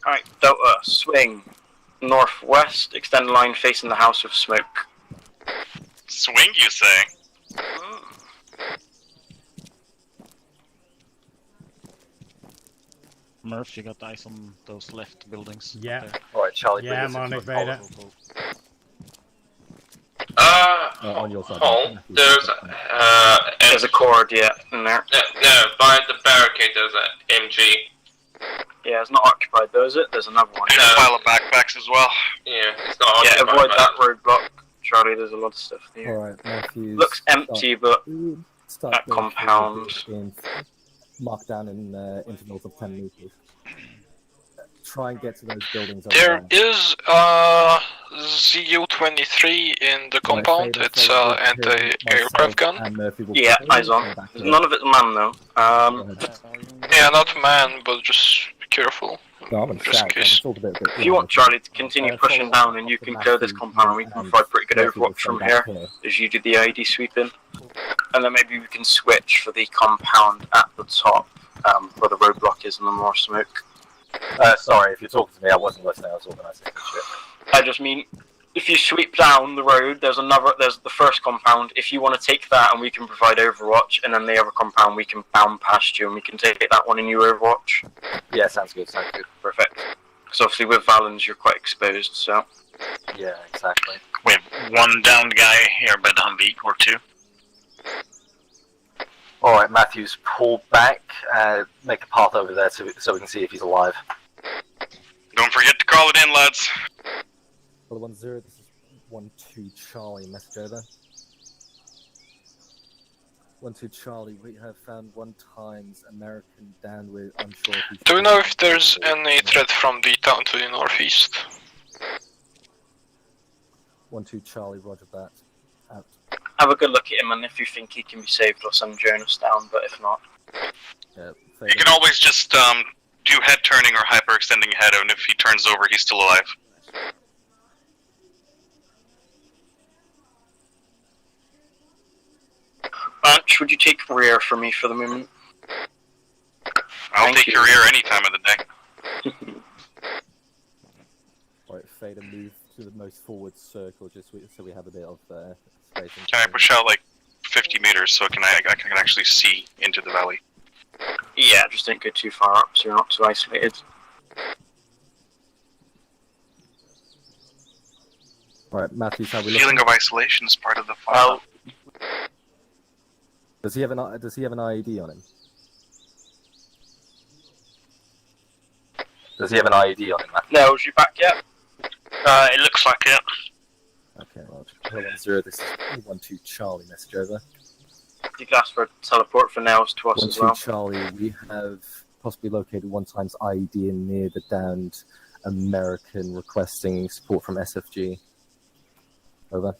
Alright, Delta, swing. Northwest, extend line facing the house with smoke. Swing, you say? Murph, you got eyes on those left buildings. Yeah. Alright, Charlie. Yeah, I'm on it, Vader. On your side. There's a cord, yeah, in there. No, by the barricade there's an MG. Yeah, it's not occupied though, is it? There's another one. And a pile of backpacks as well. Yeah, it's not Yeah, occupied. avoid that roadblock, Charlie. There's a lot of stuff there. Alright, Matthews. Looks empty, but start that going compound. in, mark down in intervals of 10 meters. Try and get to those buildings. over There there. is ZU-23 in the compound. It's an anti-aircraft gun. And Murphy will Yeah, follow eyes you. on. Go back to None of it's man though. Yeah, not man, but just be careful. No, I'm gonna Just in shout, case. so I can talk a bit If you want Charlie to continue pushing down and you can clear this compound and we can provide pretty good overwatch from here as you do the ID sweeping. And then maybe we can switch for the compound at the top where the roadblock is and the more smoke. Sorry, if you're talking to me, I wasn't listening. I was organising shit. I just mean, if you sweep down the road, there's the first compound. If you want to take that and we can provide overwatch, and then the other compound we can bound past you and we can take that one and you overwatch. Yeah, sounds good. Sounds good. Perfect. Because obviously with Valens you're quite exposed, so. Yeah, exactly. We have one downed guy here by the Humvee, or two. Alright, Matthews, pull back, make a path over there so we can see if he's alive. Don't forget to call it in, lads. For the 1-0, this is 1-2 Charlie, message over. 1-2 Charlie, we have found 1 times American down with unsure if he's... Do we know if there's any threat from the town to the northeast? 1-2 Charlie, roger that. Out. Have a good look at him, and if you think he can be saved, I'll send Jonas down, but if not... Yeah, You can always just do head turning or hyperextending head, and if he turns over, he's still alive. Bunch, would you take rear for me for the moment? I'll take your rear any time of the day. Alright, Fader, move to the most forward circle just so we have a bit of space. Can I push out like 50 meters so I can actually see into the valley? Yeah, just don't go too far up so you're not too isolated. Alright, Matthews, how we Feeling looking? of isolation is part of the file. Does he have an IED on him? Does he have an IED on him, Matthews? No, is you back yet? It looks like it. Okay, well, 1-0, this is 1-2 Charlie, message over. You can ask for a teleport for nails to us as well. 1-2 Charlie, we have possibly located 1 times IED in near the downed American requesting support from SFG. Over.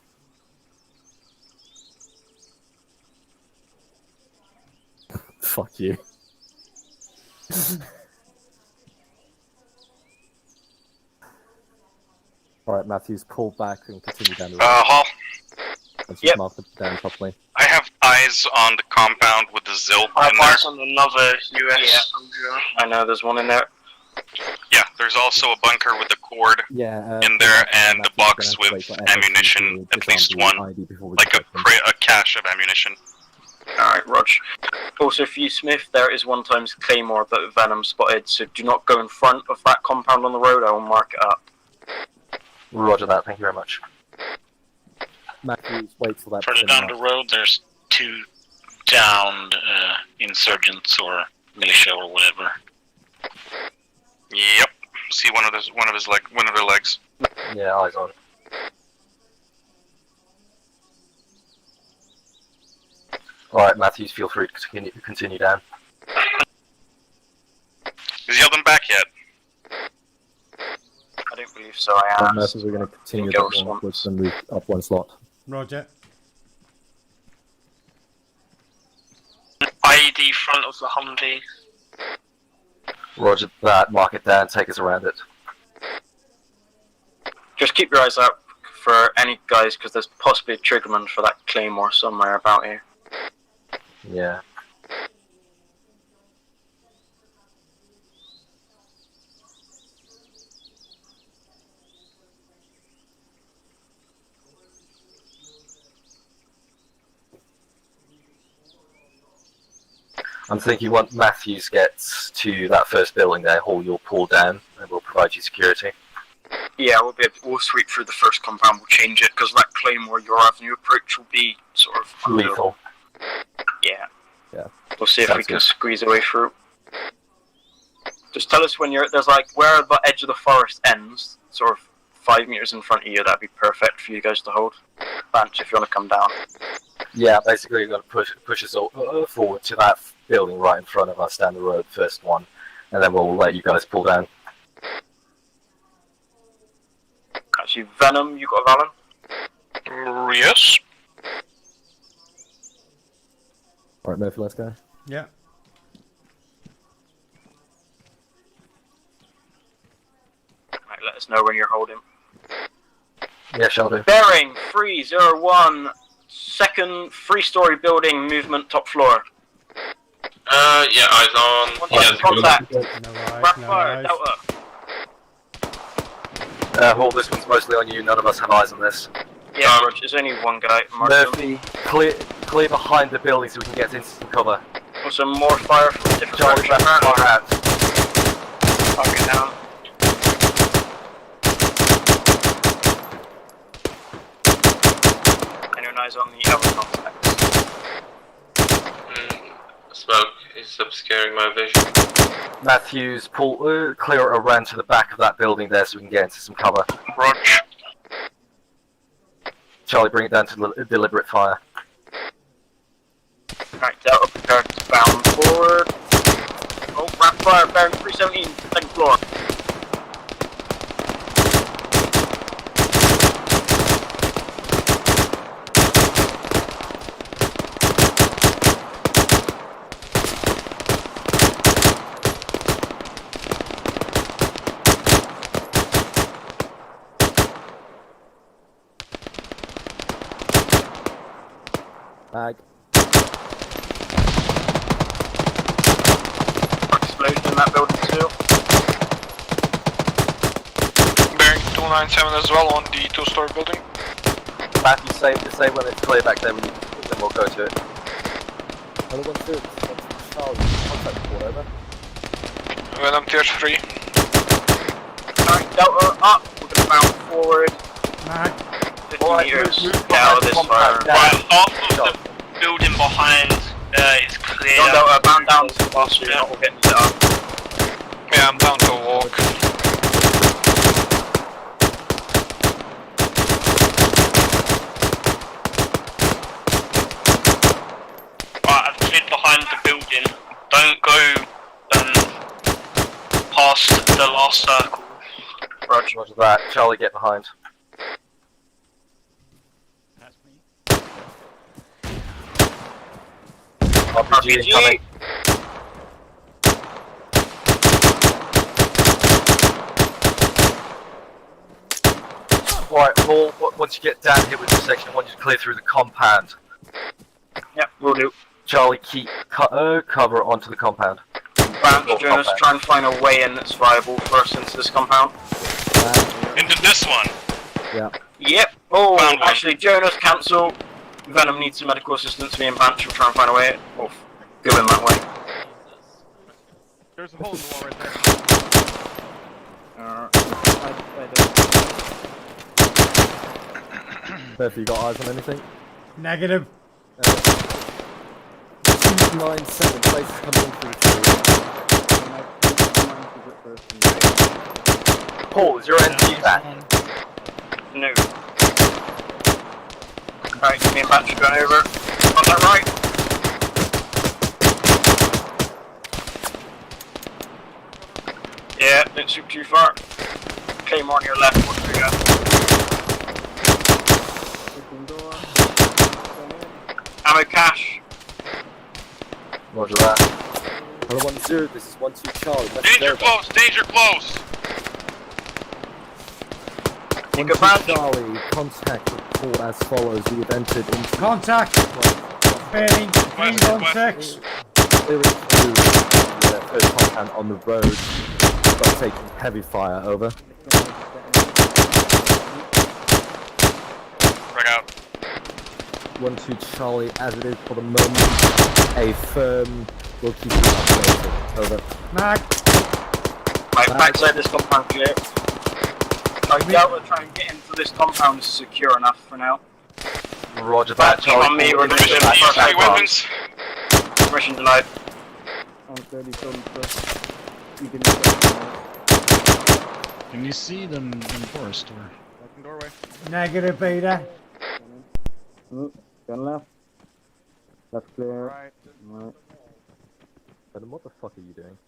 Fuck you. Alright, Matthews, pull back and continue down the road. Hall. Let's just mark it down properly. I have eyes on the compound with the Zil I in there. have on another US. I know there's one in there. Yeah, there's also a bunker with a cord in there and a box with ammunition, at least one. Like a cache of ammunition. Alright, Rog. Also, for you, Smith, there is one times Claymore that Venom spotted, so do not go in front of that compound on the road. I will mark it up. Roger that, thank you very much. Matthews, wait till that. Further down the road, there's 2 downed insurgents or militia or whatever. Yep. See one of their legs. Yeah, eyes on. Alright, Matthews, feel free to continue down. Has he held them back yet? I don't believe so, I am. Matthews, we're going to continue with and move up one slot. Roger. IED front of the Humvee. Roger that, mark it down, take us around it. Just keep your eyes out for any guys, because there's possibly a triggerman for that Claymore somewhere about here. Yeah. I'm thinking once Matthews gets to that first building there, Hall, you'll pull down and we'll provide you security. Yeah, we'll sweep through the first compound, we'll change it, because that Claymore, your avenue approach will be sort of lethal. Yeah. Yeah. We'll see if we can squeeze away through. Just tell us when there's like, where the edge of the forest ends, sort of 5 meters in front of you, that'd be perfect for you guys to hold. Vance, if you want to come down. Yeah, basically you're going to push us all forward to that building right in front of us down the road, first one, and then we'll let you guys pull down. Actually, Venom, you got a Valen? Yes. Alright, Murphy, let's go. Yeah. Right, let us know when you're holding. Yeah, shall do. Bearing 301, second 3-story building, movement top floor. Yeah, eyes on. Contact. Rapid fire, Delta. Hall, this one's mostly on you, none of us have eyes on this. Yeah, Roger, there's only one guy. Murphy, clear behind the building so we can get into some cover. Also, more fire from different Charlie, directions. fire out. Target down. Anyone eyes on the other contacts? Smoke is obscuring my vision. Matthews, clear around to the back of that building there so we can get into some cover. Roger. Charlie, bring it down to deliberate fire. Right, Delta, prepare to bound forward. Oh, rapid fire, bearing 317, second floor. Bag. Explosion in that building too. Bearing 297 as well on the 2-story building. Matthew, say when it's clear back there, then we'll go to it. Another one to Charlie, contact report, over. Venom tier 3. Alright, Delta, up. We're going to bound forward. 50 meters. Now this fire. Right, half of the building behind is clear. John Delta, bound down to the boss, so you're not all getting lit up. Yeah, I'm down to walk. Right, I've slid behind the building. Don't go past the last circle. Roger. Roger that. Charlie, get behind. RPG incoming. Alright, Paul, once you get down here with this section, I want you to clear through the compound. Yep, will do. Charlie, keep cover onto the compound. Branch, Jonas, try and find a way in that's viable first into this compound. Into this one. Yeah. Yep. Oh, actually, Jonas, cancel. Venom needs some medical assistance. Me and Branch will try and find a way off. Go in that way. There's a hole in the wall right there. Have you got eyes on anything? Negative. 297 places coming in through the Paul, is your NT back? No. Right, me and Branch are going over. On that right. Yeah, didn't shoot too far. Claymore on your left, what do we got? Ammo cache. Roger that. Hello 1-0, this is 1-2 Charlie. Danger close, danger close! You go back. Charlie, contact report as follows. We have entered into contact. Bearing 316. Clearing through the first compound on the road, but taking heavy fire. Over. Bring out. 1-2 Charlie, as it is for the moment, a firm will keep you updated. Over. Mag. Right, backside this compound clear. I doubt we'll try and get into this compound is secure enough for now. Roger that, Charlie. On me, we're going to do Use weapons. Mission denied. Can you see them in forest or? Open doorway. Negative, Beta. Gun left. Left clear. Right. Adam, what the fuck are you doing?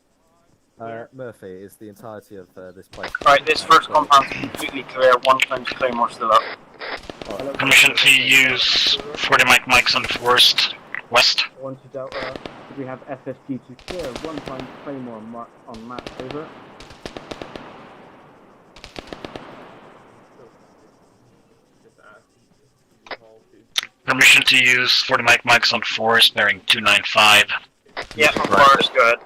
Murphy, is the entirety of this place... Right, this first compound's completely clear. 1 Claymore still up. Permission to use 40 mics on the forest west. 1-2 Delta. We have FSG to clear. 1 Claymore marked on map. Over. Permission to use 40 mics on forest bearing 295. Yeah, on forest, go ahead.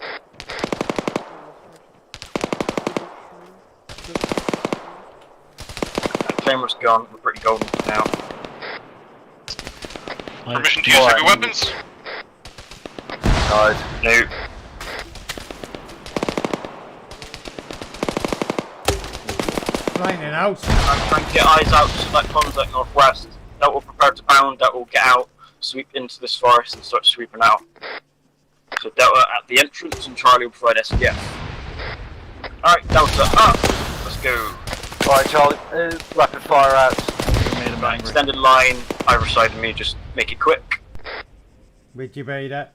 Claymore's gone, we're pretty golden now. Permission to use heavy weapons? No. Lightning out. I'm trying to get eyes out to that contact northwest. That will prepare to pound, that will get out, sweep into this forest and start sweeping out. So Delta at the entrance and Charlie will provide SPF. Alright, Delta up! Let's go. Alright, Charlie, rapid fire out. Right, extended line, either side of me, just make it quick. With you, Beta.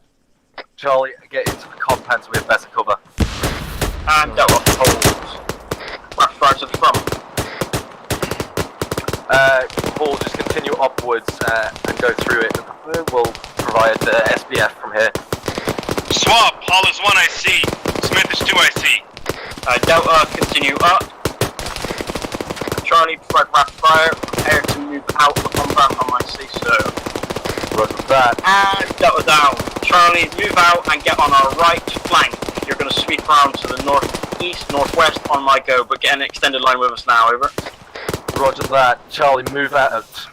Charlie, get into the compound so we have better cover. And Delta hold. Rapid fire to the front. Paul, just continue upwards and go through it. We'll provide SBF from here. Swap, Hall is 1 IC, Smith is 2 IC. Delta, continue up. Charlie, provide rapid fire. Prepare to move out the compound on my say so. Roger that. And Delta down. Charlie, move out and get on our right flank. You're going to sweep around to the northeast, northwest on my go, but get an extended line with us now, over. Roger that. Charlie, move out.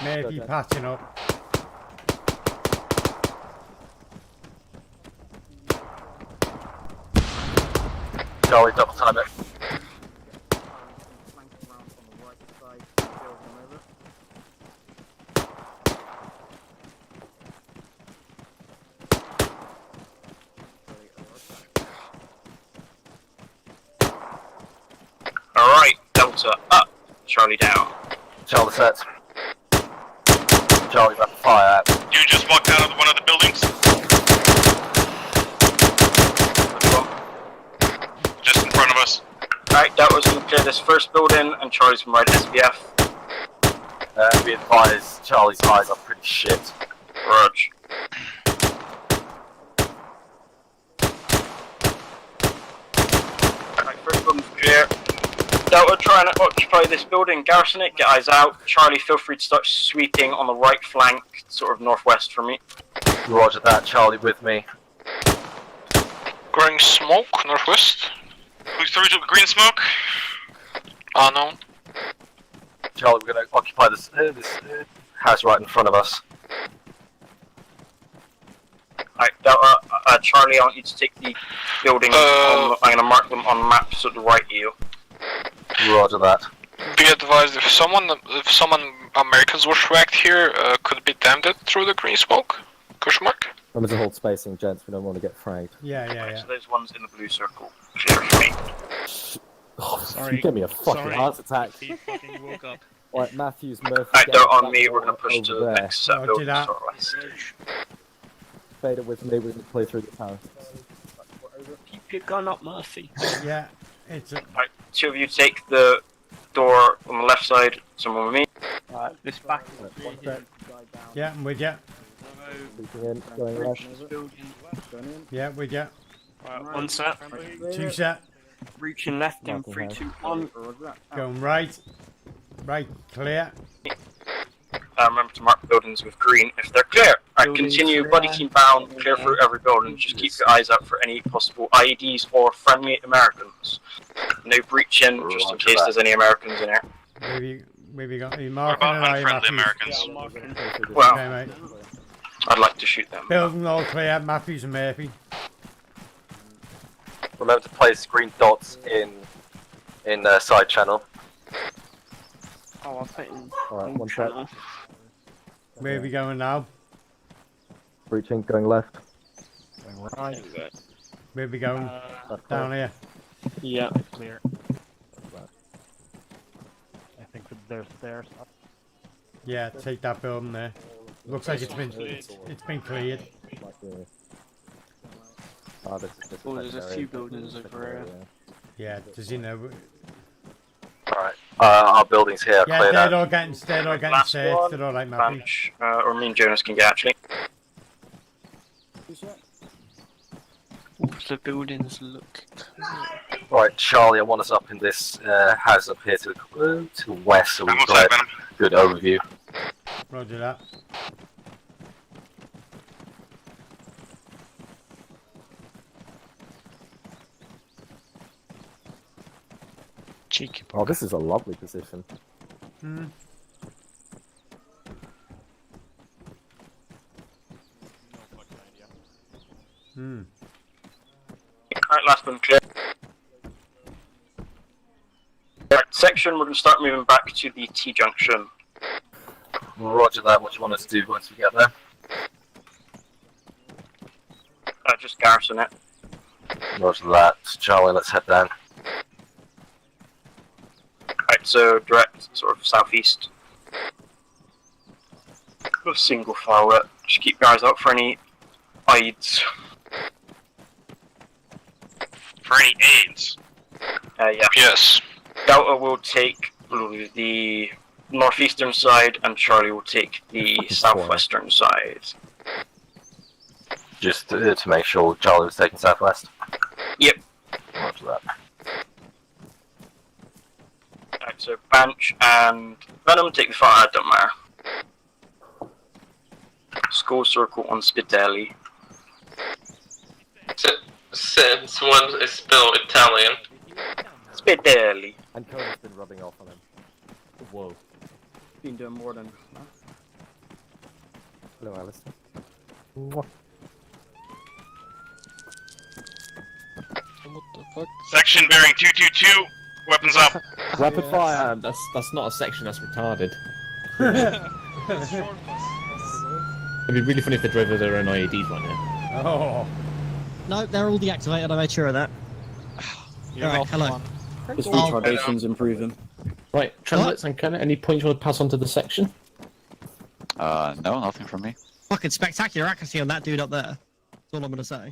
Maybe patching up. Charlie, double time it. Alright, Delta up. Charlie down. Charlie set. Charlie, rapid fire out. You just walked out of one of the buildings? Just in front of us. Alright, that was going to clear this first building, and Charlie's from right SBF. Be advised, Charlie's eyes are pretty shit. Rog. Alright, first building's clear. Delta trying to occupy this building, garrison it, get eyes out. Charlie, feel free to start sweeping on the right flank, sort of northwest from me. Roger that, Charlie with me. Growing smoke, northwest. Who's through to green smoke? Unknown. Charlie, we're going to occupy this house right in front of us. Alright, Delta, Charlie, I want you to take the buildings. I'm going to mark them on maps to the right of you. Roger that. Be advised, if someone Americans were fragged here, could be damned through the green smoke? Question mark? Remember to hold spacing, gents. We don't want to get fragged. Yeah. So those ones in the blue circle, clear for me. Oh, Sorry. You gave me a fucking heart attack. He fucking woke up. Right, Matthews, Murphy. Alright, get don't back on me, we're going to push over to the there. next set of buildings that. to our west. Fader with me. We're going to play through the tower. Keep your gun up, Murphy. Yeah, it's a... Alright, two of you take the door on the left side, someone with me. Alright, this back is One sec. Yeah, I'm with you. Creeping in, going left. Yeah, with you. One set. Two set. Reaching left in Nothing 3, has. 2, 1. Going right. Right, clear. Remember to mark buildings with green if they're clear. Alright, Buildings continue, clear. buddy team bound, clear through every building. Just keep your eyes out for any possible IEDs or friendly Americans. No breach in, just in case there's any Americans in here. Maybe got any What marking about and I unfriendly Matthews. Americans? Well, Okay, mate. I'd like to shoot them. Building all clear, Matthews and Murphy. Remember to place green dots in side channel. Oh, I'll put in. Alright, one sec. Where are we going now? Breaching, going left. going right. Where are we going? Down here. Yeah. Clear. I think that there's stairs up. Yeah, take that building there. Looks like it's been cleared. Oh, this is Oh, there's a few buildings over here. Yeah, does he know? Alright. Our buildings here are Yeah, cleared out. they're all getting Last searched. one. They're all like Matthews. Bunch, or me and Jonas can get actually. The buildings look clear. Right, Charlie, I want us up in this house up here to the west, so we've got a good overview. Roger that. Cheeky. Oh, this is a lovely position. Hmm. Hmm. Alright, last one clear. Right, section, we're going to start moving back to the T-junction. Roger that, what do you want us to do once we get there? Just garrison it. Roger that. Charlie, let's head down. Right, so direct, sort of southeast. Go single file it. Just keep your eyes out for any aids. For any aids? Yeah. Yes. Delta will take the northeastern side, and Charlie will take the southwestern side. Just to make sure Charlie was taking southwest. Yep. Roger that. Right, so Banch and Venom take the far, don't matter. Skull Circle on Spidelli. Since one is spelled Italian. Spidelli. And Cody's been rubbing off on him. Whoa. Been doing more than. Hello, Alistair. What the fuck? Section bearing 222, weapons up. Rapid fire. That's not a section. That's retarded. It'd be really funny if they drove their own IEDs right now. Oh. No, they're all deactivated. I made sure of that. Alright, hello. His retardation's improving. Right, translates and Kenna, any points you want to pass on to the section? No, nothing from me. Fucking spectacular accuracy on that dude up there. That's all I'm gonna say.